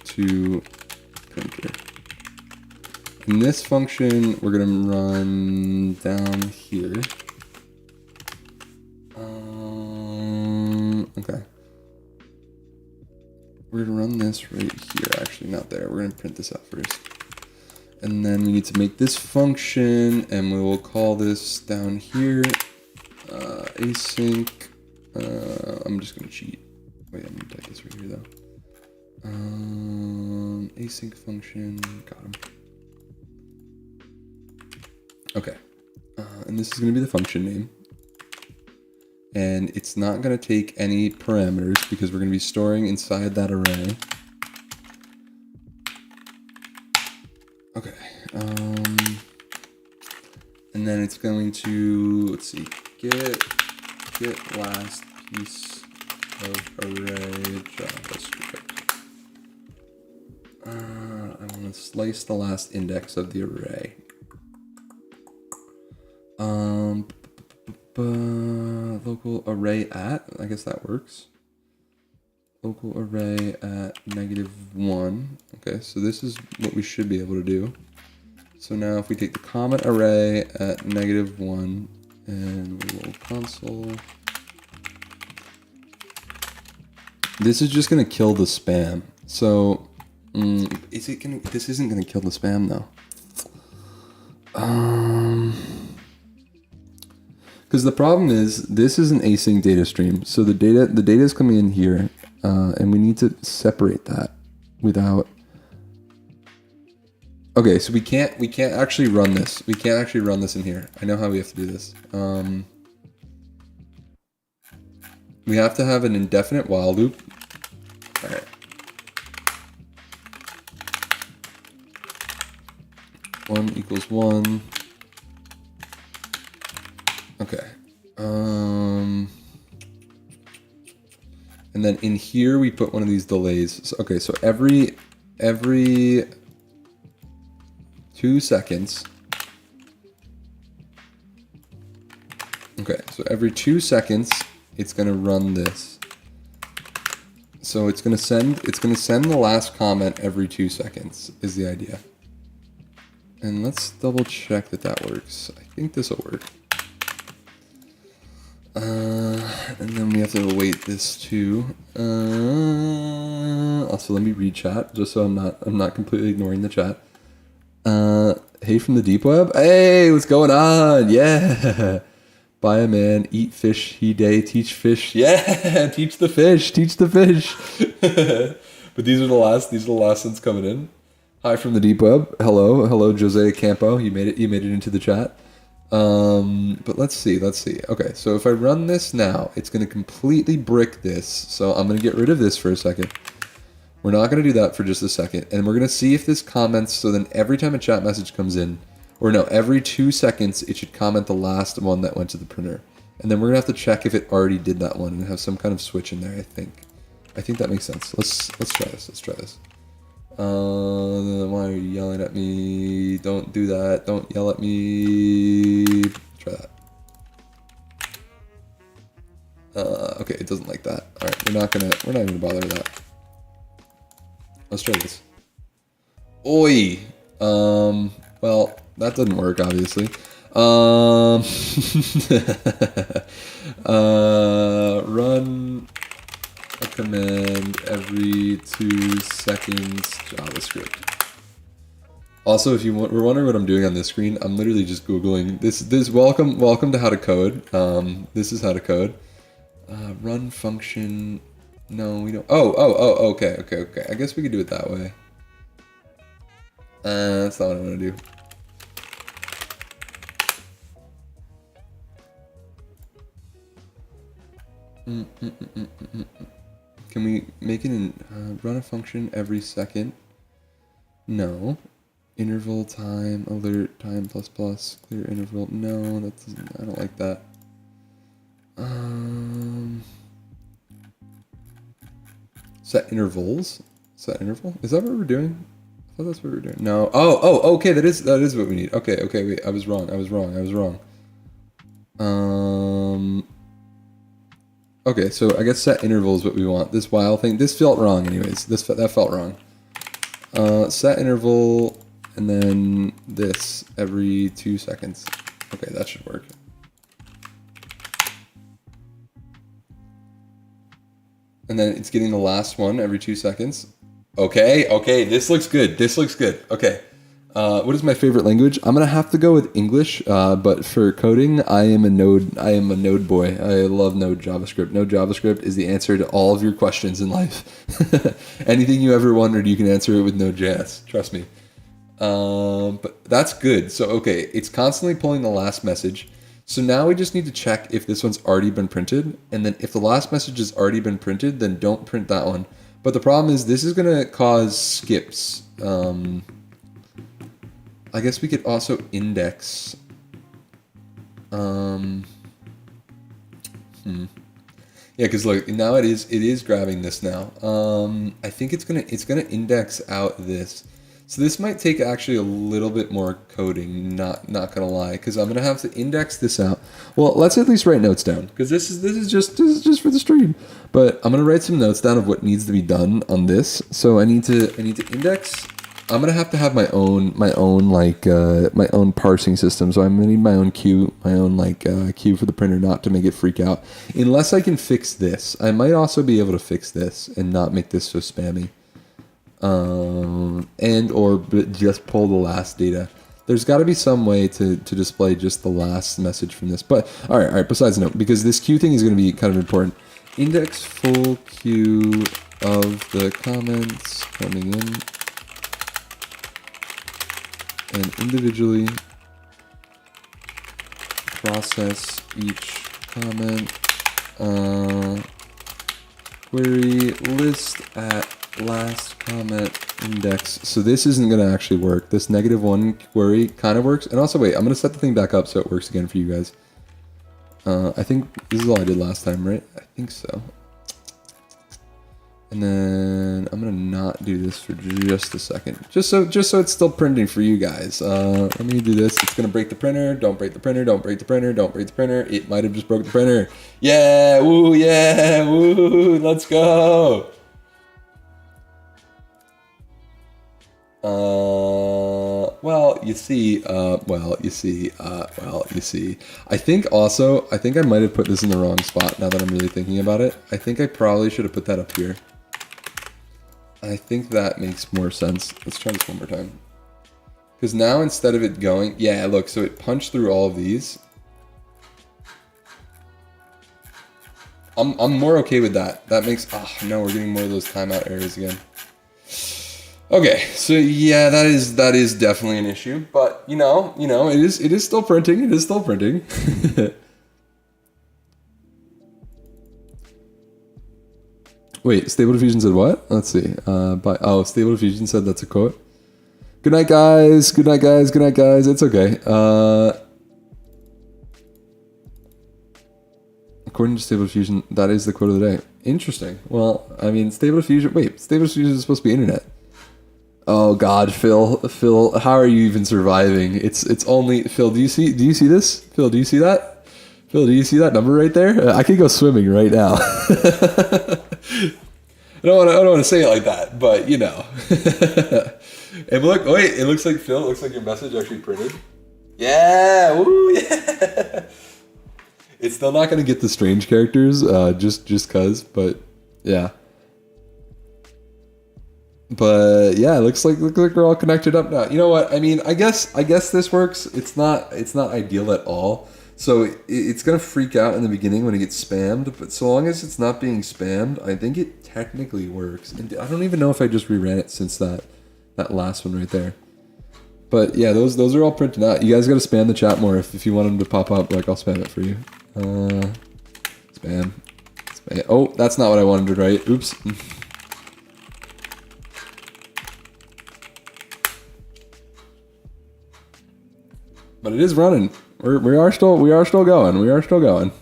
to printer. in this function, we're going to run down here. Okay. We're going to run this right here. Actually, not there. We're going to print this out first. And then we need to make this function, and we will call this down here async. I'm just going to cheat. Wait, I'm going to type this right here, though. Async function. Got him. Okay. And this is going to be the function name. And it's not going to take any parameters because we're going to be storing inside that array. Okay. And then it's going to, let's see, get last piece of array JavaScript. I want to slice the last index of the array. Local array at, I guess that works. Local array at -1. Okay, so this is what we should be able to do. So now if we take the comment array at -1 and we will console. This is just gonna kill the spam. So this isn't gonna kill the spam though. Because the problem is this is an async data stream. So the data is coming in here, and we need to separate that without. Okay, so we can't actually run this. We can't actually run this in here. I know how we have to do this. We have to have an indefinite while loop. All right. 1 = 1. Okay. And then in here we put one of these delays. So, okay, so every 2 seconds. Okay, so every 2 seconds it's gonna run this. So it's gonna send the last comment every 2 seconds is the idea. And let's double check that works. I think this will work. And then we have to await this too. Also, let me read chat just so I'm not completely ignoring the chat. Hey from the deep web. Hey, what's going on? Yeah. Buy a man, eat fish, he day, teach fish. Yeah, teach the fish. But these are the last ones coming in. Hi from the deep web. Hello, Jose Campo. You made it into the chat. But let's see. Okay, so if I run this now, it's going to completely brick this. So I'm going to get rid of this for a second. We're not going to do that for just a second. And we're going to see if this comments. So then every time a chat message comes in, or no, every 2 seconds, it should comment the last one that went to the printer. And then we're going to have to check if it already did that one and have some kind of switch in there, I think. I think that makes sense. Let's try this. Why are you yelling at me? Don't do that. Don't yell at me. Try that. Okay, it doesn't like that. All right, we're not even gonna bother with that. Let's try this. Oi. Well, that doesn't work, obviously. Run a command every 2 seconds JavaScript. Also, if you were wondering what I'm doing on this screen, I'm literally just Googling this. Welcome to how to code. This is how to code. Run function. No, we don't. Oh, okay. I guess we could do it that way. That's not what I want to do. Can we make it in run a function every second? No. Interval time, alert time plus clear interval. No, that doesn't. I don't like that. Set intervals. Set interval. Is that what we're doing? I thought that's what we were doing. No. Oh. Okay. That is what we need. Okay. Wait. I was wrong. Okay, so I guess set interval is what we want. This while thing, this felt wrong anyways. That felt wrong. Set interval, and then this every 2 seconds. Okay, that should work. And then it's getting the last one every 2 seconds. Okay, this looks good. This looks good. Okay. What is my favorite language? I'm gonna have to go with English, but for coding, I am a Node boy. I love Node JavaScript. Node JavaScript is the answer to all of your questions in life. Anything you ever wondered, you can answer it with Node.js. Trust me. But that's good. So okay, it's constantly pulling the last message. So now we just need to check if this one's already been printed, and then if the last message has already been printed, then don't print that one. But the problem is this is gonna cause skips. I guess we could also index. Yeah, because look, now it is grabbing this now. I think it's gonna index out this. So this might take actually a little bit more coding. Not gonna lie, because I'm gonna have to index this out. Well, let's at least write notes down, because this is just for the stream. But I'm gonna write some notes down of what needs to be done on this. So I need to index. I'm gonna have to have my own parsing system. So I'm gonna need my own queue, queue for the printer, not to make it freak out. Unless I can fix this, I might also be able to fix this and not make this so spammy. Or just pull the last data. There's got to be some way to display just the last message from this. But all right. Besides the note, because this queue thing is going to be kind of important. Index full queue of the comments coming in, and individually process each comment. Query list at last comment index. So this isn't going to actually work. This -1 query kind of works. And also, wait, I'm going to set the thing back up so it works again for you guys. I think this is all I did last time, right? I think so. And then I'm going to not do this for just a second. Just so it's still printing for you guys. Let me do this. It's going to break the printer. Don't break the printer. Don't break the printer. Don't break the printer. It might have just broke the printer. Yeah. Woo. Yeah. Woo. Let's go. You see. I think I might have put this in the wrong spot now that I'm really thinking about it. I think I probably should have put that up here. I think that makes more sense. Let's try this one more time. Because now instead of it going, yeah, look, so it punched through all of these. I'm more okay with that. That makes, no, we're getting more of those timeout errors again. Okay, so yeah, that is definitely an issue, but you know, it is still printing. It is still printing. Wait, Stable Diffusion said what? Let's see. Stable Diffusion said that's a quote. Good night, guys. Good night, guys. Good night, guys. It's okay. According to Stable Diffusion, that is the quote of the day. Interesting. Well, I mean, Stable Diffusion is supposed to be internet. Oh God, Phil, how are you even surviving? It's only Phil. Do you see this? Phil, do you see that? Phil, do you see that number right there? I could go swimming right now. I don't want to say it like that, but you know. And look, wait, it looks like Phil. It looks like your message actually printed. Yeah, woo, yeah. It's still not gonna get the strange characters, just cause, but yeah. But yeah, it looks like we're all connected up now. You know what? I mean, I guess this works. It's not ideal at all. So it's gonna freak out in the beginning when it gets spammed. But so long as it's not being spammed, I think it technically works. And I don't even know if I just reran it since that last one right there. But yeah, those are all printed out. You guys gotta spam the chat more if you want them to pop up. Like I'll spam it for you. Spam. Oh, that's not what I wanted to write. Oops. But it is running. We are still going. We are still going.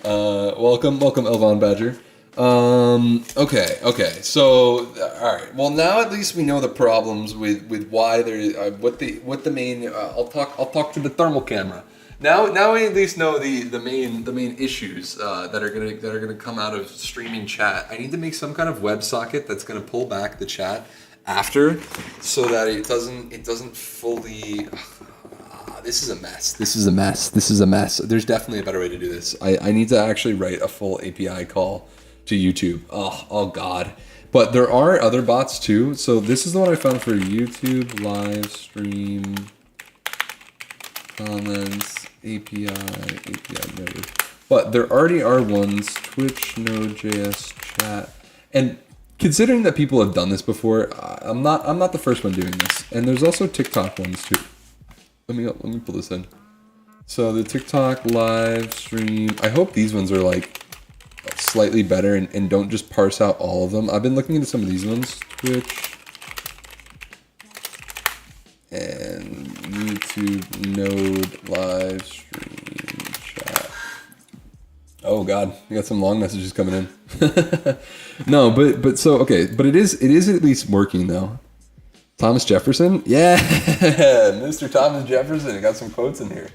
Welcome, Elvon Badger. Okay. So, all right. Well, now at least we know the problems with why there. What the main. I'll talk to the thermal camera. Now we at least know the main issues that are gonna come out of streaming chat. I need to make some kind of WebSocket that's gonna pull back the chat after, so that it doesn't fully. This is a mess. This is a mess. This is a mess. There's definitely a better way to do this. I need to actually write a full API call to YouTube. Oh God. But there are other bots too. So this is the one I found for YouTube live stream comments API node. But there already are ones Twitch Node.js chat. And considering that people have done this before, I'm not the first one doing this. And there's also TikTok ones too. Let me pull this in. So the TikTok live stream, I hope these ones are like slightly better and don't just parse out all of them. I've been looking into some of these ones. Twitch and YouTube Node live stream chat. Oh God, we got some long messages coming in. No, but so okay, but it is at least working though. Thomas Jefferson? Yeah, Mr. Thomas Jefferson. I got some quotes in here.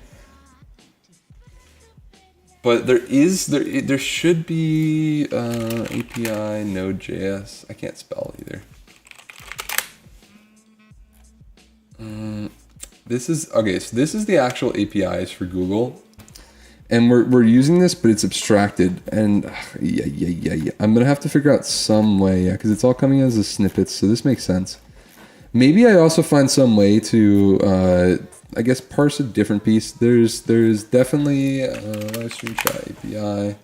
But there should be API Node.js. I can't spell either. This is okay. So this is the actual APIs for Google, and we're using this, but it's abstracted. And yeah. I'm gonna have to figure out some way, because it's all coming as a snippets. So this makes sense. Maybe I also find some way to, I guess, parse a different piece. There's definitely live stream chat API.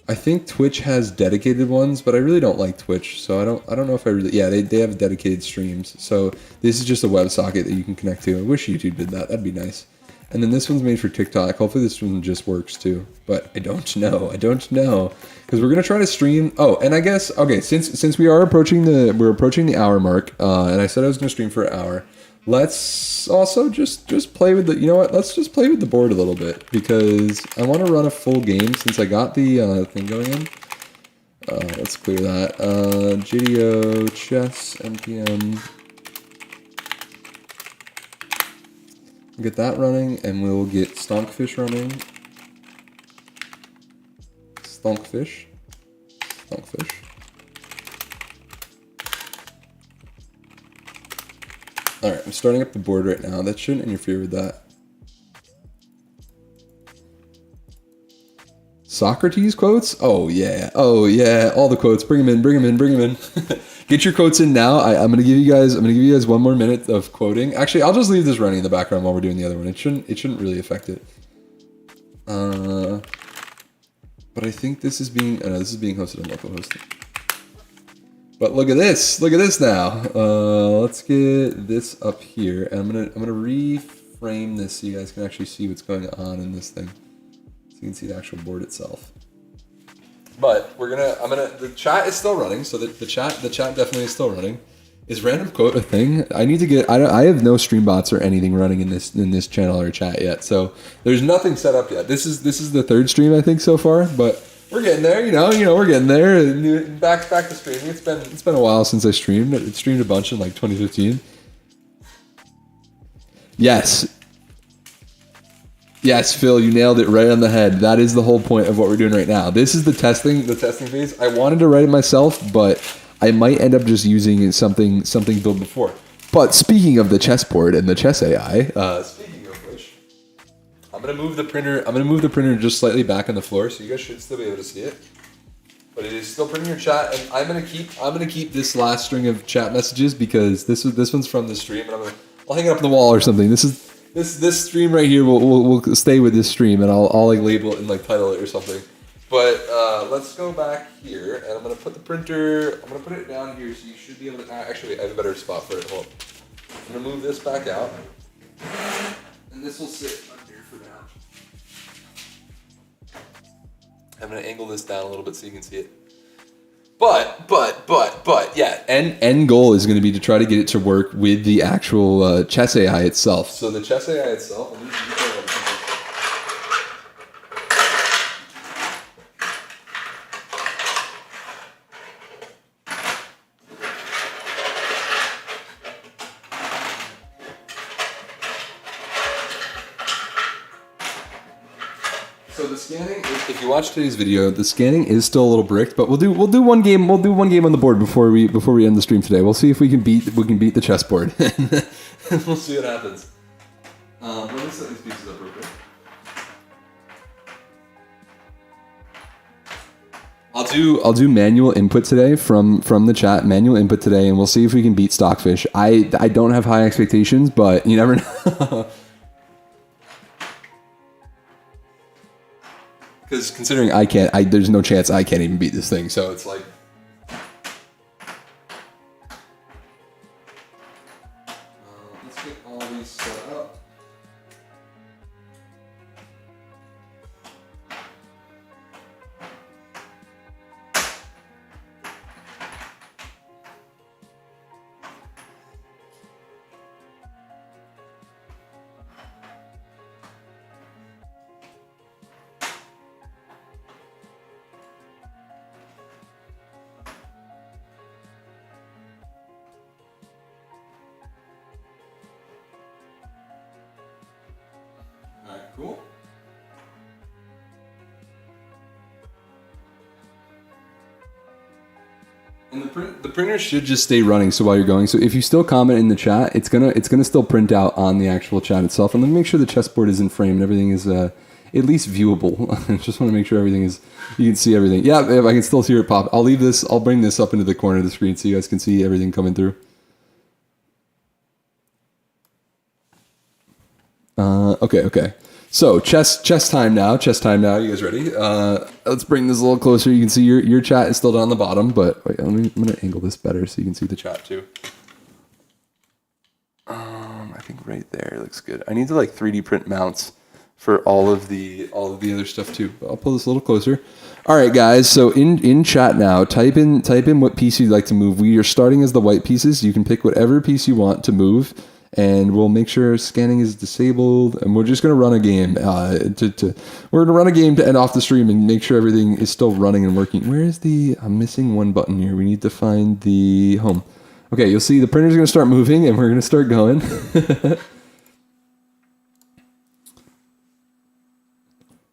I think Twitch has dedicated ones, but I really don't like Twitch, so I don't know if I really. Yeah, they have dedicated streams. So this is just a WebSocket that you can connect to. I wish YouTube did that. That'd be nice. And then this one's made for TikTok. Hopefully this one just works too. But I don't know. Because we're gonna try to stream. Oh, and I guess okay. Since we're approaching the hour mark, and I said I was gonna stream for an hour. Let's also just play with the. You know what? Let's just play with the board a little bit, because I want to run a full game since I got the thing going in. Let's clear that. GDO chess npm. Get that running, and we'll get Stonkfish running. Stonkfish. Alright, I'm starting up the board right now. That shouldn't interfere with that. Socrates quotes? Oh yeah. All the quotes. Bring them in. Get your quotes in now. I'm gonna give you guys 1 more minute of quoting. Actually, I'll just leave this running in the background while we're doing the other one. It shouldn't really affect it. But I think this is being hosted on localhost. But look at this now. Let's get this up here, and I'm gonna reframe this so you guys can actually see what's going on in this thing. So you can see the actual board itself. But the chat is still running, so the chat definitely is still running. Is random quote a thing? I have no stream bots or anything running in this channel or chat yet, so there's nothing set up yet. This is the third stream I think so far, but we're getting there. You know we're getting there. Back to streaming. It's been a while since I streamed. I streamed a bunch in like 2015. Yes, Phil, you nailed it right on the head. That is the whole point of what we're doing right now. This is the testing phase. I wanted to write it myself, but I might end up just using something built before. But speaking of the chessboard and the chess AI, speaking of which, I'm gonna move the printer just slightly back on the floor, so you guys should still be able to see it. But it is still printing your chat, and I'm gonna keep this last string of chat messages because this one's from the stream, and I'll hang it up on the wall or something. This stream right here will stay with this stream, and I'll like label it and like title it or something. But let's go back here, and I'm gonna put it down here, so you should be able to. Actually, I have a better spot for it. Hold on. I'm gonna move this back out, and this will sit under for now. I'm gonna angle this down a little bit so you can see it. But yeah, end goal is going to be to try to get it to work with the actual chess AI itself. So the chess AI itself. So the scanning, if you watch today's video, the scanning is still a little bricked, but we'll do one game. We'll do one game on the board before we end the stream today. We'll see if we can beat the chessboard. We'll see what happens. Let me set these pieces up real quick. I'll do manual input today from the chat, manual input today, and we'll see if we can beat Stockfish. I don't have high expectations, but you never know. Because considering there's no chance I can't even beat this thing, so it's like. Let's get all these set up. Cool. And the printer should just stay running. So while you're going, so if you still comment in the chat, it's gonna still print out on the actual chat itself. And let me make sure the chessboard is in frame and everything is at least viewable. I just want to make sure everything is, you can see everything. Yeah, if I can still hear it pop. I'll bring this up into the corner of the screen so you guys can see everything coming through. Okay. So chess time now. You guys ready? Let's bring this a little closer. You can see your chat is still down the bottom, but wait, I'm gonna angle this better so you can see the chat too. I think right there looks good. I need to like 3D print mounts for all of the other stuff too. But I'll pull this a little closer. All right, guys. So in chat now, type in what piece you'd like to move. We are starting as the white pieces. You can pick whatever piece you want to move. And we'll make sure scanning is disabled, and we're just gonna run a game. We're gonna run a game to end off the stream and make sure everything is still running and working. Where is I'm missing one button here. We need to find the home. Okay, you'll see the printer's gonna start moving, and we're gonna start going.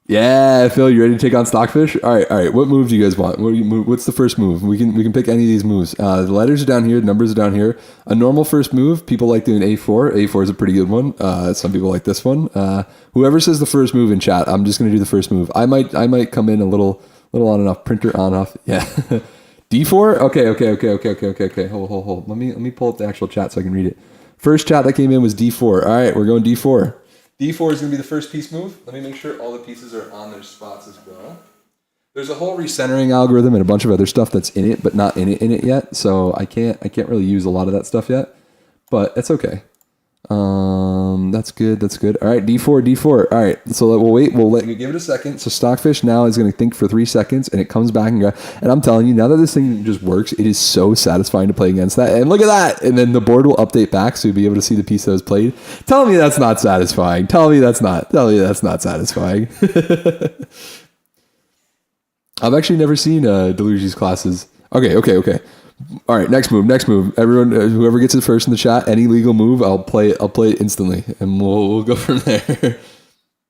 Yeah, Phil, you ready to take on Stockfish? All right. What move do you guys want? What's the first move? We can pick any of these moves. The letters are down here. The numbers are down here. A normal first move. People like doing A4. A4 is a pretty good one. Some people like this one. Whoever says the first move in chat, I'm just gonna do the first move. I might come in a little on and off. Printer on off. Yeah. D4. Okay. Hold. Let me pull up the actual chat so I can read it. First chat that came in was D4. All right, we're going D4. D4 is going to be the first piece move. Let me make sure all the pieces are on their spots as well. There's a whole recentering algorithm and a bunch of other stuff that's in it, but not in it yet. So I can't really use a lot of that stuff yet, but it's okay. That's good. All right, D4. All right, so we'll wait. We'll give it a second. So Stockfish now is going to think for 3 seconds, and it comes back and I'm telling you, now that this thing just works, it is so satisfying to play against that. And look at that! And then the board will update back, so you'll be able to see the piece that was played. Tell me that's not satisfying. Tell me that's not satisfying. I've actually never seen Delugi's classes. Okay. All right, next move. Everyone, whoever gets it first in the chat, any legal move, I'll play it instantly, and we'll go from there.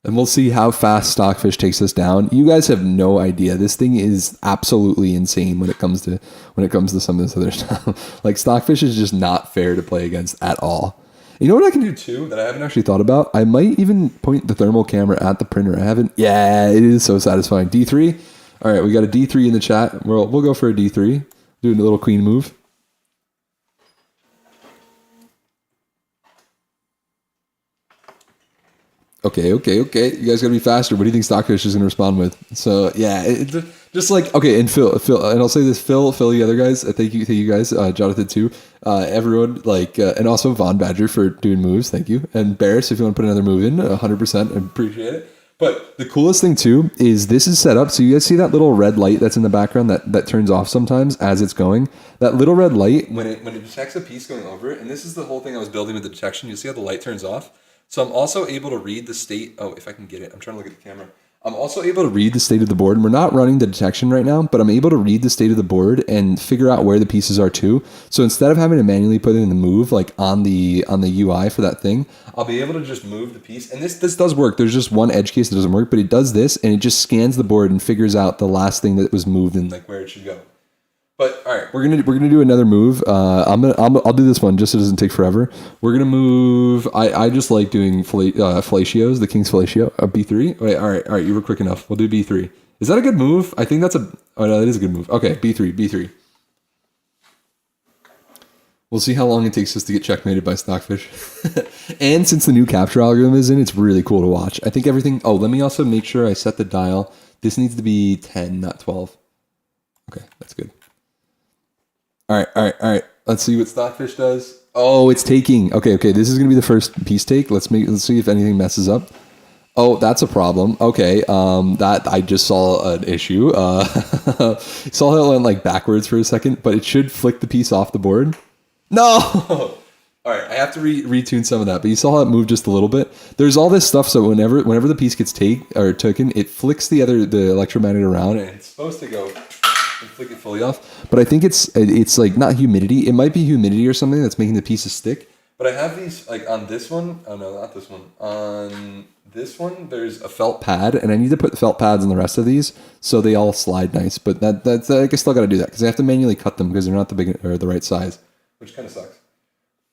And we'll see how fast Stockfish takes us down. You guys have no idea. This thing is absolutely insane when it comes to some of this other stuff. Like, Stockfish is just not fair to play against at all. You know what I can do too that I haven't actually thought about? I might even point the thermal camera at the printer. I haven't. Yeah, it is so satisfying. D3. All right, we got a D3 in the chat. We'll go for a D3. Doing a little queen move. Okay. You guys gotta be faster. What do you think Stockfish is gonna respond with? So yeah, just like, okay, and Phil, and I'll say this, Phil, the other guys, thank you guys, Jonathan too, everyone, like, and also Von Badger for doing moves, thank you, and Barris, if you want to put another move in, 100%, appreciate it. But the coolest thing too is this is set up so you guys see that little red light that's in the background that turns off sometimes as it's going. That little red light when it detects a piece going over it, and this is the whole thing I was building with the detection. You see how the light turns off. So I'm also able to read the state. Oh, if I can get it, I'm trying to look at the camera. I'm also able to read the state of the board. And we're not running the detection right now, but I'm able to read the state of the board and figure out where the pieces are too. So instead of having to manually put it in the move, like on the UI for that thing, I'll be able to just move the piece. And this does work. There's just one edge case that doesn't work, but it does this, and it just scans the board and figures out the last thing that was moved and like where it should go. But all right, we're gonna do another move. I'll do this one just so it doesn't take forever. We're gonna move. I just like doing fellatios, the king's fellatio, b3. Wait, all right, you were quick enough. We'll do b3. Is that a good move? I think that's a. Oh no, that is a good move. Okay, b3. We'll see how long it takes us to get checkmated by Stockfish. And since the new capture algorithm is in, it's really cool to watch. I think everything. Oh, let me also make sure I set the dial. This needs to be 10, not 12. Okay, that's good. All right. Let's see what Stockfish does. Oh, it's taking. Okay. This is gonna be the first piece take. Let's see if anything messes up. Oh, that's a problem. Okay. That I just saw an issue. Saw how it went like backwards for a second, but it should flick the piece off the board. No. All right. I have to retune some of that, but you saw how it moved just a little bit. There's all this stuff. So whenever the piece gets taken, it flicks the electromagnet around, and it's supposed to go and flick it fully off. But I think it's like not humidity. It might be humidity or something that's making the pieces stick. But I have these like on this one. Oh no, not this one. On this one, there's a felt pad, and I need to put the felt pads on the rest of these so they all slide nice. But that's I still got to do that because I have to manually cut them because they're not the big or the right size, which kind of sucks.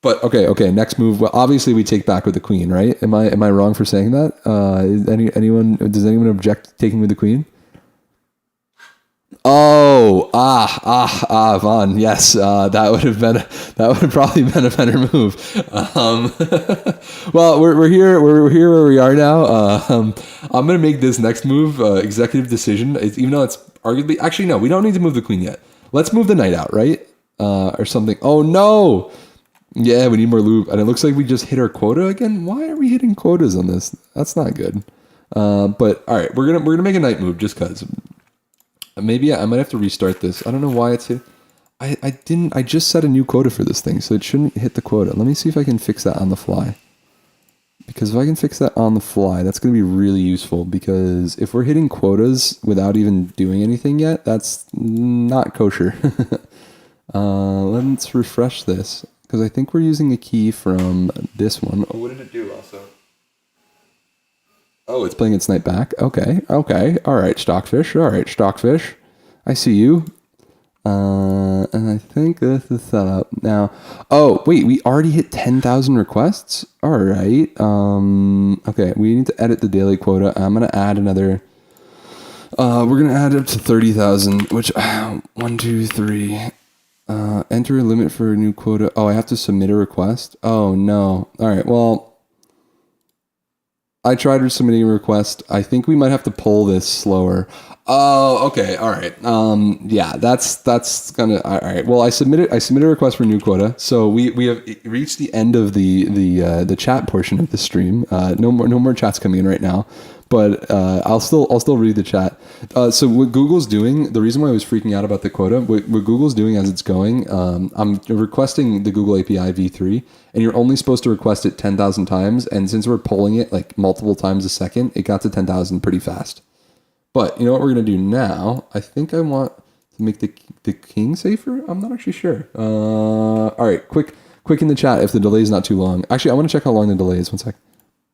But okay. Next move. Well, obviously we take back with the queen, right? Am I wrong for saying that? Does anyone object to taking with the queen? Oh, Vaughn. Yes, that would have probably been a better move. Well, we're here where we are now. I'm gonna make this next move executive decision. Even though it's arguably actually no, we don't need to move the queen yet. Let's move the knight out, right? Or something. Oh no. Yeah, we need more loop, and it looks like we just hit our quota again. Why are we hitting quotas on this? That's not good. But all right, we're gonna make a knight move just cause. Maybe I might have to restart this. I don't know why it's hit. I just set a new quota for this thing, so it shouldn't hit the quota. Let me see if I can fix that on the fly. Because if I can fix that on the fly, that's going to be really useful. Because if we're hitting quotas without even doing anything yet, that's not kosher. Let's refresh this. Because I think we're using a key from this one. Oh, what did it do also? Oh, it's playing its knight back. Okay. All right, Stockfish. I see you. And I think this is set up now. Oh, wait, we already hit 10,000 requests? All right. Okay, we need to edit the daily quota. I'm going to add another. We're going to add it to 30,000, which, 1, 2, 3. Enter a limit for a new quota. Oh, I have to submit a request? Oh, no. All right, well. I tried submitting a request. I think we might have to pull this slower. Oh, okay. All right. Yeah, that's gonna. All right. Well, I submitted a request for a new quota. So we have reached the end of the chat portion of the stream. No more chats coming in right now. But I'll still read the chat. So what Google's doing, the reason why I was freaking out about the quota, what Google's doing as it's going, I'm requesting the Google API v3, and you're only supposed to request it 10,000 times. And since we're polling it like multiple times a second, it got to 10,000 pretty fast. But you know what we're gonna do now? I think I want to make the king safer. I'm not actually sure. All right, quick in the chat if the delay is not too long. Actually, I want to check how long the delay is. 1 sec.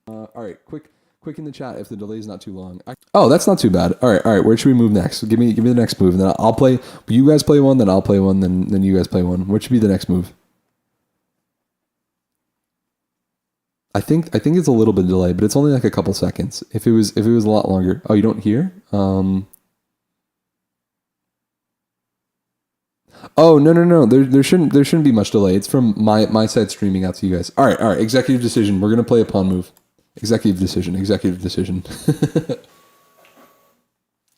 All right, quick in the chat if the delay is not too long. Oh, that's not too bad. All right. Where should we move next? Give me the next move, and then I'll play. You guys play one, then I'll play one, then you guys play one. What should be the next move? I think it's a little bit delayed, but it's only like a couple seconds. If it was a lot longer. Oh, you don't hear? Oh no. There shouldn't be much delay. It's from my side streaming out to you guys. All right. Executive decision. We're gonna play a pawn move. Executive decision.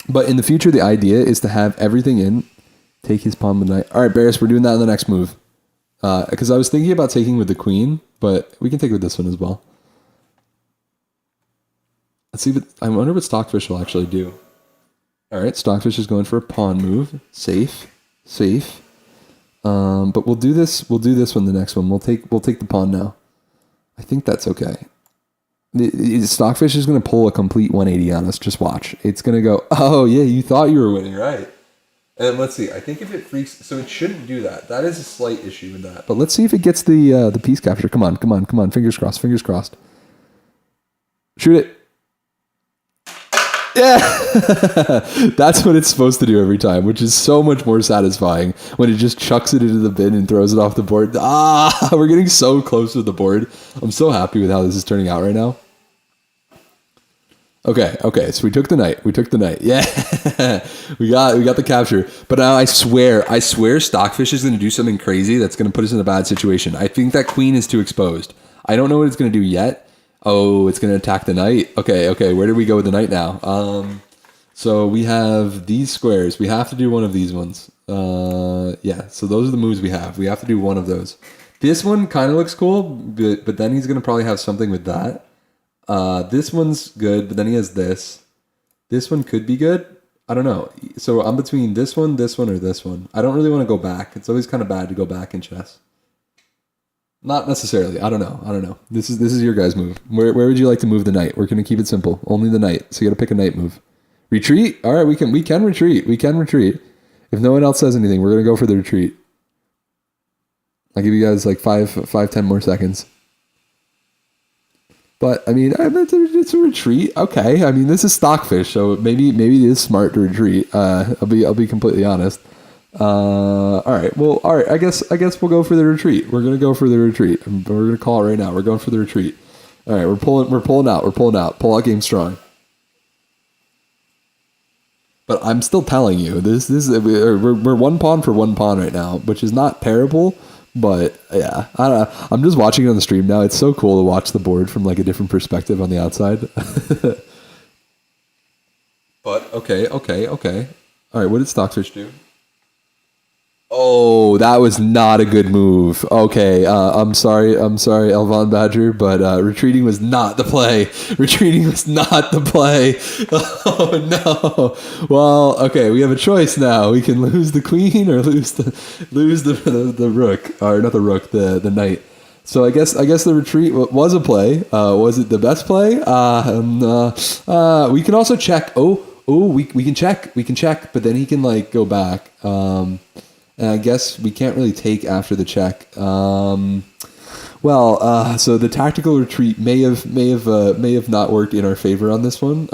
But in the future, the idea is to have everything in. Take his pawn with knight. All right, Barris, we're doing that in the next move. Because I was thinking about taking with the queen, but we can take with this one as well. Let's see. I wonder what Stockfish will actually do. All right, Stockfish is going for a pawn move. Safe. But we'll do this. We'll do this one. The next one. We'll take the pawn now. I think that's okay. Stockfish is going to pull a complete 180 on us. Just watch. It's going to go, oh, yeah, you thought you were winning, right? And let's see. I think if it freaks... So it shouldn't do that. That is a slight issue with that. But let's see if it gets the piece capture. Come on. Fingers crossed. Shoot it. Yeah. That's what it's supposed to do every time, which is so much more satisfying when it just chucks it into the bin and throws it off the board. We're getting so close to the board. I'm so happy with how this is turning out right now. Okay, so we took the knight. Yeah. we got the capture. But now I swear Stockfish is going to do something crazy that's going to put us in a bad situation. I think that queen is too exposed. I don't know what it's going to do yet. Oh, it's going to attack the knight. Okay. Where do we go with the knight now? So we have these squares. We have to do one of these ones. Yeah, so those are the moves we have. We have to do one of those. This one kind of looks cool, but then he's going to probably have something with that. This one's good, but then he has this. This one could be good. I don't know. So I'm between this one, or this one. I don't really want to go back. It's always kind of bad to go back in chess. Not necessarily. I don't know. This is your guys' move. Where would you like to move the knight? We're going to keep it simple. Only the knight. So you got to pick a knight move. Retreat? All right, we can retreat. If no one else says anything, we're going to go for the retreat. I'll give you guys like 10 more seconds. But I mean, it's a retreat. Okay. I mean, this is Stockfish, so maybe it is smart to retreat. I'll be completely honest. All right. Well, all right. I guess we'll go for the retreat. We're gonna go for the retreat. We're gonna call it right now. We're going for the retreat. All right. We're pulling out. Pull out game strong. But I'm still telling you, this we're one pawn for one pawn right now, which is not terrible. But yeah, I don't know. I'm just watching it on the stream now. It's so cool to watch the board from like a different perspective on the outside. But okay. All right. What did Stockfish do? Oh, that was not a good move. Okay, I'm sorry, Elvon Badger, but retreating was not the play. Oh no. Well, okay, we have a choice now. We can lose the queen or lose the rook, or not the rook, the knight. So I guess the retreat was a play. Was it the best play? We can also check. We can check, but then he can like go back. And I guess we can't really take after the check. So the tactical retreat may have not worked in our favor on this one.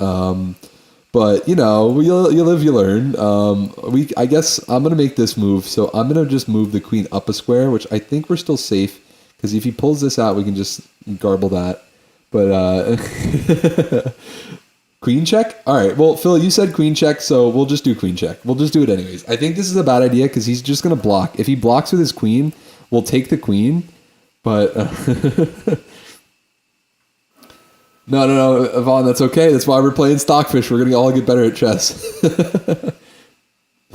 But you know, you live, you learn. I guess I'm gonna make this move. So I'm gonna just move the queen up a square, which I think we're still safe because if he pulls this out, we can just garble that. But queen check? All right. Well, Phil, you said queen check, so we'll just do queen check. We'll just do it anyways. I think this is a bad idea because he's just going to block. If he blocks with his queen, we'll take the queen. But no, Yvonne, that's okay. That's why we're playing Stockfish. We're going to all get better at chess. If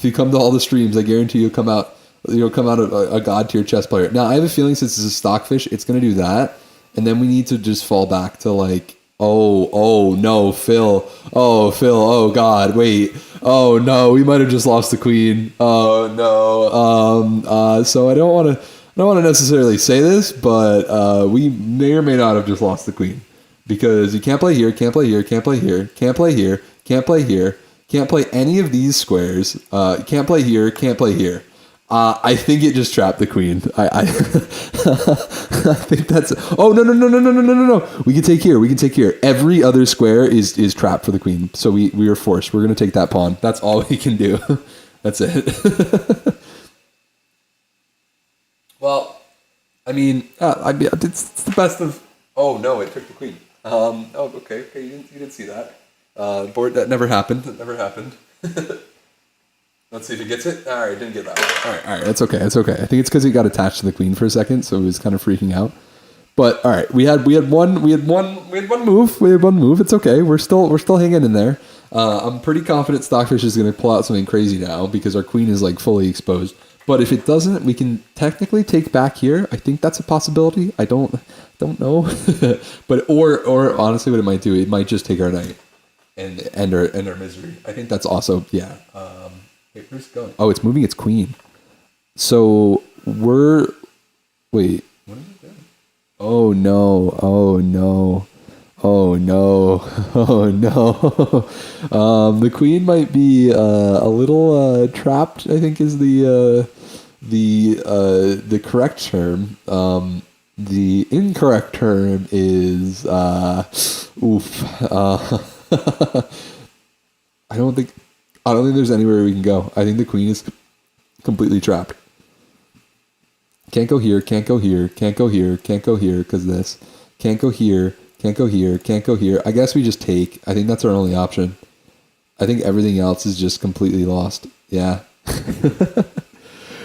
you come to all the streams, I guarantee you'll come out a god tier chess player. Now, I have a feeling since this is Stockfish, it's going to do that. And then we need to just fall back to like, Oh no, Phil. Oh God, wait. Oh no, we might have just lost the queen. Oh no. So I don't want to necessarily say this, but we may or may not have just lost the queen because you can't play here, can't play here, can't play here, can't play here, can't play here, can't play any of these squares. Can't play here, can't play here. I think it just trapped the queen. I think that's. Oh no! We can take here. Every other square is trapped for the queen. So we are forced. We're gonna take that pawn. That's all we can do. That's it. Well, I mean, it's the best of. Oh no! It took the queen. Okay. You didn't see that. Board that never happened. Let's see if he gets it. All right, didn't get that one. All right, that's okay. I think it's because he got attached to the queen for a second, so he was kind of freaking out. But all right, we had one move. It's okay. We're still hanging in there. I'm pretty confident Stockfish is going to pull out something crazy now because our queen is like fully exposed. But if it doesn't, we can technically take back here. I think that's a possibility. I don't know. But or honestly, what it might do, it might just take our knight and end our misery. I think that's also yeah. Wait, where's it going? Oh, it's moving its queen. So wait. What is it doing? Oh no. Oh no! Oh no! The queen might be a little trapped. I think is the correct term. The incorrect term is oof. I don't think there's anywhere we can go. I think the queen is completely trapped. Can't go here. Can't go here. Can't go here. Can't go here because this. Can't go here. Can't go here. Can't go here. I guess we just take. I think that's our only option. I think everything else is just completely lost. Yeah.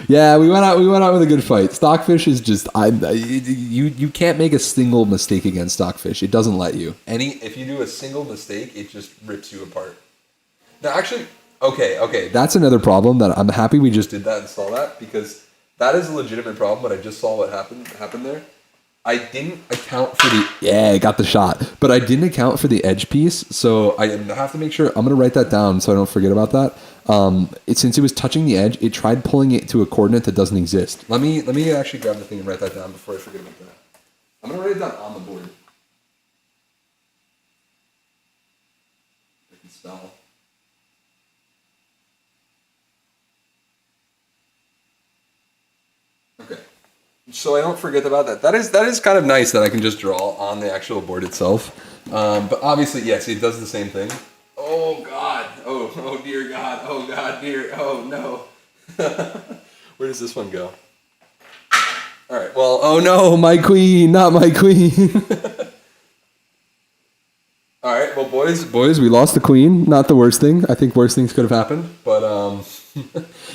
Yeah, we went out with a good fight. Stockfish is just you can't make a single mistake against Stockfish. It doesn't let you. If you do a single mistake, it just rips you apart. Now actually, okay. That's another problem that I'm happy we just did that and saw that, because that is a legitimate problem, but I just saw what happened there. I didn't account for I got the shot, but I didn't account for the edge piece, so I have to make sure. I'm gonna write that down so I don't forget about that. Since it was touching the edge, it tried pulling it to a coordinate that doesn't exist. Let me actually grab the thing and write that down before I forget about that. I'm gonna write it down on the board. I can spell. Okay. So I don't forget about that. That is kind of nice that I can just draw on the actual board itself. But obviously, yes, it does the same thing. Oh God! Oh dear God! Oh God, dear! Oh no! Where does this one go? All right. Well, oh no, my queen, not my queen. All right. Well, boys, we lost the queen. Not the worst thing. I think worse things could have happened, but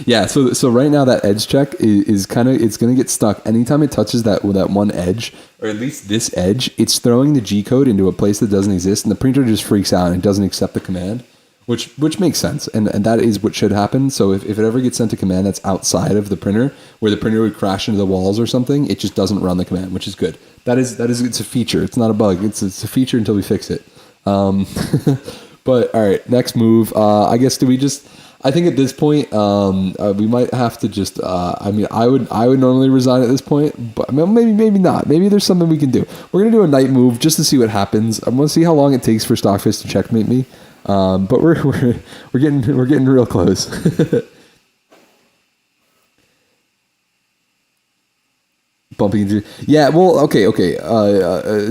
yeah. So right now that edge check is kind of, it's gonna get stuck anytime it touches that one edge, or at least this edge. It's throwing the G code into a place that doesn't exist, and the printer just freaks out and doesn't accept the command, which makes sense, and that is what should happen. So if it ever gets sent a command that's outside of the printer, where the printer would crash into the walls or something, it just doesn't run the command, which is good. That is it's a feature. It's not a bug. It's a feature until we fix it. But all right, next move. I guess I think at this point, we might have to just. I would normally resign at this point, but maybe not. Maybe there's something we can do. We're gonna do a knight move just to see what happens. I'm gonna see how long it takes for Stockfish to checkmate me. But we're getting real close. Bumping into, yeah, well, okay.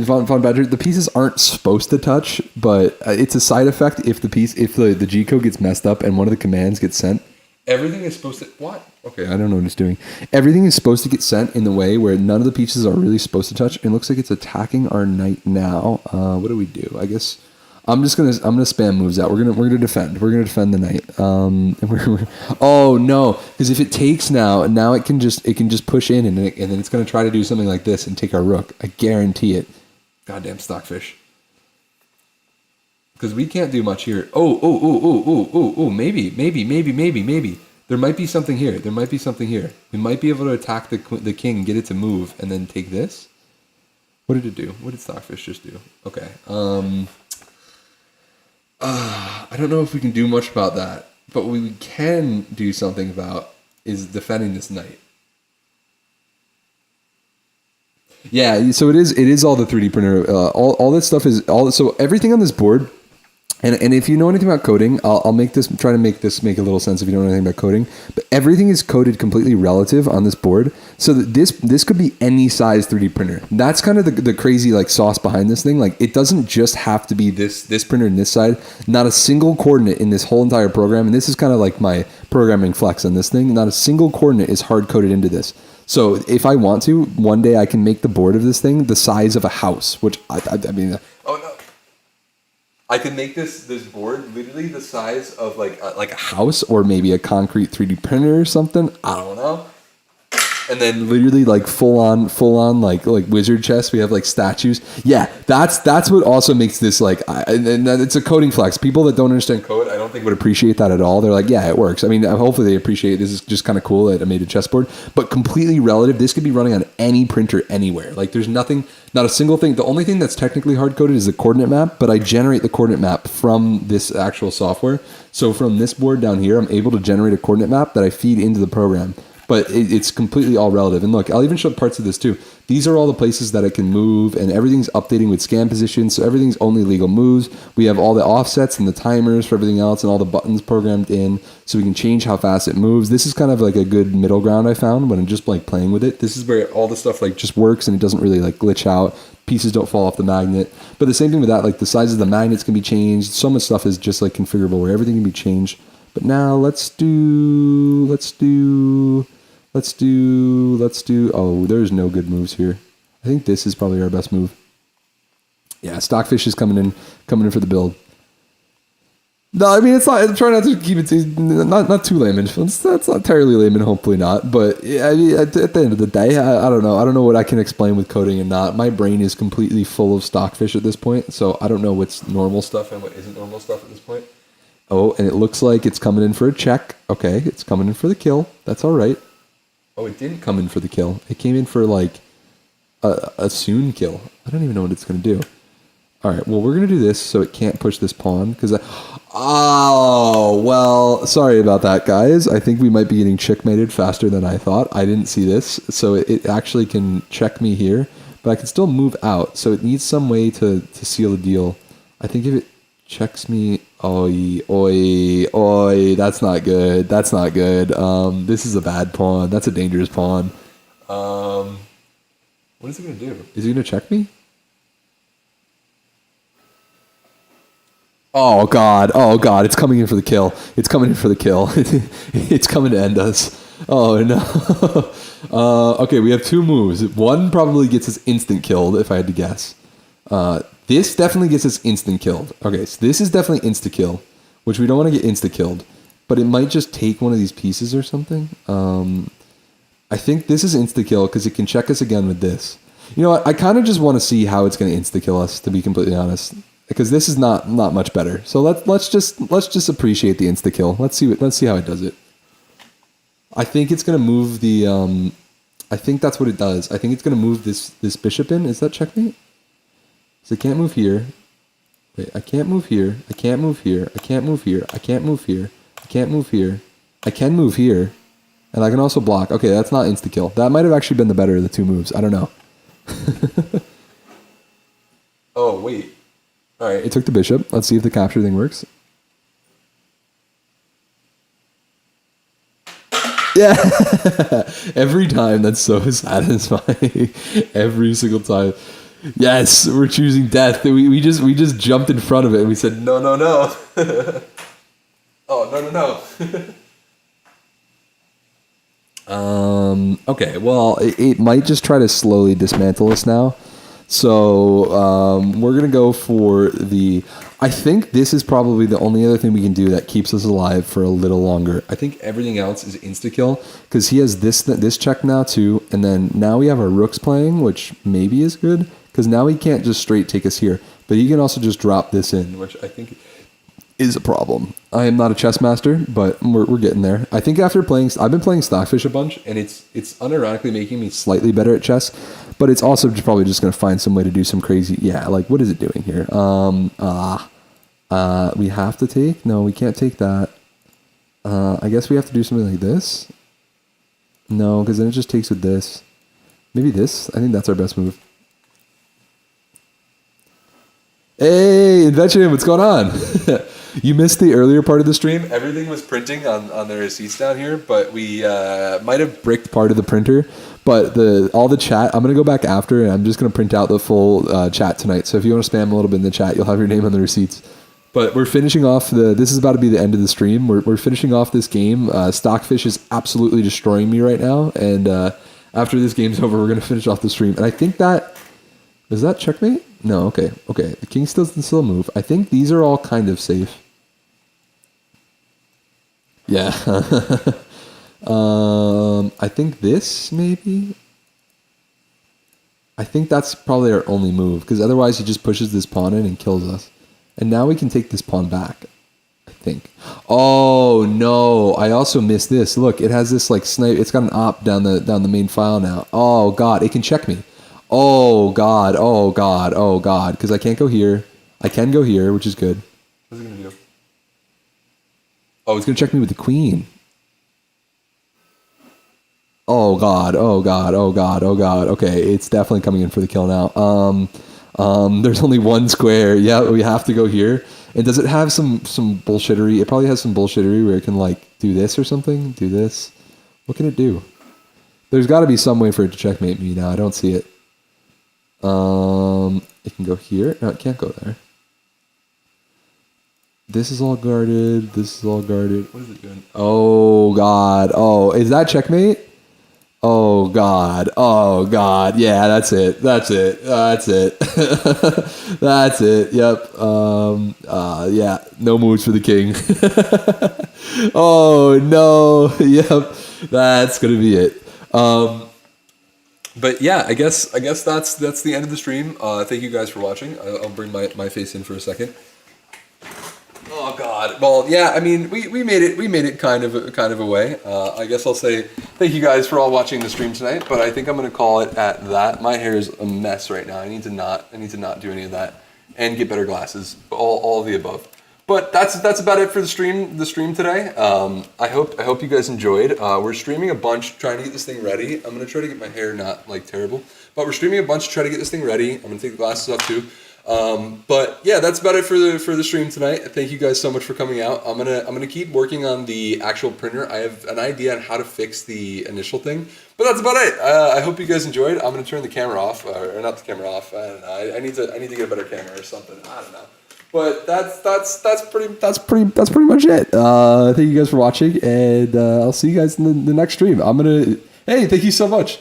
Von Badger, the pieces aren't supposed to touch, but it's a side effect if the G code gets messed up and one of the commands gets sent. Everything is supposed to, what? Okay, I don't know what it's doing. Everything is supposed to get sent in the way where none of the pieces are really supposed to touch. It looks like it's attacking our knight now. What do we do? I guess I'm gonna spam moves out. We're gonna defend. We're gonna defend the knight. Oh no, because if it takes now it can just push in and then it's gonna try to do something like this and take our rook. I guarantee it. Goddamn Stockfish. Because we can't do much here. Oh, maybe. There might be something here. We might be able to attack the king, get it to move, and then take this. What did it do? What did Stockfish just do? Okay. I don't know if we can do much about that, but what we can do something about is defending this knight. Yeah, so it is all the 3D printer. All this stuff is so everything on this board. And if you know anything about coding, I'll try to make this make a little sense if you don't know anything about coding. But everything is coded completely relative on this board, so that this could be any size 3D printer. That's kind of the crazy like sauce behind this thing. Like it doesn't just have to be this printer and this side. Not a single coordinate in this whole entire program, and this is kind of like my programming flex on this thing. Not a single coordinate is hard coded into this. So if I want to, one day I can make the board of this thing the size of a house, which I mean. Oh no. I could make this board literally the size of like a house, or maybe a concrete 3D printer or something. I don't know. And then literally like full on like wizard chess. We have like statues. Yeah, that's what also makes this like. And it's a coding flex. People that don't understand code, I don't think would appreciate that at all. They're like, yeah, it works. I mean, hopefully they appreciate it. This is just kind of cool that I made a chessboard, but completely relative. This could be running on any printer anywhere. Like there's nothing, not a single thing. The only thing that's technically hard coded is the coordinate map, but I generate the coordinate map from this actual software. So from this board down here, I'm able to generate a coordinate map that I feed into the program. but it's completely all relative. And look, I'll even show parts of this too. These are all the places that it can move, and everything's updating with scan positions, so everything's only legal moves. We have all the offsets and the timers for everything else, and all the buttons programmed in, so we can change how fast it moves. This is kind of like a good middle ground I found when I'm just like playing with it. This is where all the stuff like just works and it doesn't really like glitch out. Pieces don't fall off the magnet. But the same thing with that, like the size of the magnets can be changed. So much stuff is just like configurable where everything can be changed. But now let's do, oh, there's no good moves here. I think this is probably our best move. Yeah, Stockfish is coming in for the build. No, I mean, it's not, I'm trying not to keep it not too layman. That's not entirely layman, hopefully not. But I mean, at the end of the day, I don't know. I don't know what I can explain with coding and not. My brain is completely full of Stockfish at this point, so I don't know what's normal stuff and what isn't normal stuff at this point. Oh, and it looks like it's coming in for a check. Okay, it's coming in for the kill. That's all right. Oh, it didn't come in for the kill. It came in for like a soon kill. I don't even know what it's going to do. All right, well, we're going to do this so it can't push this pawn because oh, well, sorry about that, guys. I think we might be getting checkmated faster than I thought. I didn't see this, so it actually can check me here, but I can still move out, so it needs some way to seal the deal. I think if it checks me, oi, that's not good. That's not good. This is a bad pawn. That's a dangerous pawn. What is it going to do? Is it going to check me? Oh God, it's coming in for the kill. It's coming in for the kill. It's coming to end us. Oh no. Okay, we have two moves. One probably gets us instant killed, if I had to guess. This definitely gets us instant killed. Okay, so this is definitely insta-kill, which we don't want to get insta-killed, but it might just take one of these pieces or something. I think this is insta-kill because it can check us again with this. You know what? I kind of just want to see how it's going to insta-kill us, to be completely honest. Because this is not much better. So let's just appreciate the insta kill. Let's see how it does it. I think it's gonna move the I think that's what it does. I think it's gonna move this bishop in. Is that checkmate? So I can't move here. Wait, I can't move here. I can't move here. I can't move here. I can't move here. I can't move here. I can move here. And I can also block. Okay, that's not insta kill. That might have actually been the better of the two moves. I don't know. Oh wait. All right, it took the bishop. Let's see if the capture thing works. Yeah, every time. That's so satisfying. Every single time. Yes, we're choosing death. We just jumped in front of it and we said no. Oh no. Okay. Well, it might just try to slowly dismantle us now. So we're going to go for the... I think this is probably the only other thing we can do that keeps us alive for a little longer. I think everything else is insta-kill because he has this check now too. And then now we have our rooks playing, which maybe is good because now he can't just straight take us here. But he can also just drop this in, which I think is a problem. I am not a chess master, but we're getting there. I think after playing... I've been playing Stockfish a bunch, and it's unironically making me slightly better at chess. But it's also probably just going to find some way to do some crazy... Yeah, like, what is it doing here? We have to take? No, we can't take that. I guess we have to do something like this. No, because then it just takes with this. Maybe this? I think that's our best move. Hey, Invention, what's going on? You missed the earlier part of the stream. Everything was printing on the receipts down here, but we might have bricked part of the printer. But all the chat, I'm going to go back after, and I'm just going to print out the full chat tonight. So if you want to spam a little bit in the chat, you'll have your name on the receipts. But we're finishing off this is about to be the end of the stream. We're finishing off this game. Stockfish is absolutely destroying me right now. And after this game's over, we're going to finish off the stream. And I think that... Is that checkmate? No, okay. The king still move. I think these are all kind of safe. Yeah. I think this, maybe? I think that's probably our only move, because otherwise he just pushes this pawn in and kills us. And now we can take this pawn back, I think. Oh, no. I also missed this. Look, it has this, like, snipe. It's got an op down the main file now. Oh, God. It can check me. Oh, God. Because I can't go here. I can go here, which is good. What's it going to do? Oh, it's going to check me with the queen. Oh God, oh God, oh God, oh God. Okay, it's definitely coming in for the kill now. There's only one square. Yeah, we have to go here. And does it have some bullshittery? It probably has some bullshittery where it can like do this or something. Do this. What can it do? There's got to be some way for it to checkmate me now. I don't see it. It can go here. No, it can't go there. This is all guarded. This is all guarded. What is it doing? Oh God. Oh, is that checkmate? Oh God. Oh God. Yeah, that's it. That's it. That's it. That's it. Yep. Yeah. No moves for the king. Oh no. Yep. That's gonna be it. But yeah, I guess that's the end of the stream. Thank you guys for watching. I'll bring my face in for a second. Oh God. Well, yeah. I mean, we made it kind of a way. I guess I'll say thank you guys for all watching the stream tonight. But I think I'm gonna call it at that. My hair is a mess right now. I need to not do any of that and get better glasses. All of the above. But that's about it for the stream today. I hope you guys enjoyed. We're streaming a bunch, trying to get this thing ready. I'm gonna try to get my hair not like terrible, but we're streaming a bunch to try to get this thing ready. I'm gonna take the glasses off too. But yeah, that's about it for the stream tonight. Thank you guys so much for coming out. I'm gonna keep working on the actual printer. I have an idea on how to fix the initial thing, but that's about it. I hope you guys enjoyed. I'm gonna turn the camera off, or not the camera off. I don't know. I need to get a better camera or something. I don't know. But that's pretty much it. Thank you guys for watching, and I'll see you guys in the next stream. Hey, thank you so much.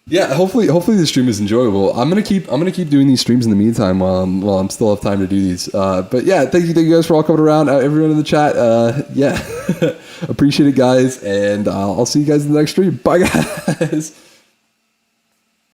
Yeah, hopefully the stream is enjoyable. I'm gonna keep doing these streams in the meantime while I'm still have time to do these. But yeah, thank you guys for all coming around. Everyone in the chat, yeah, appreciate it, guys, and I'll see you guys in the next stream. Bye, guys.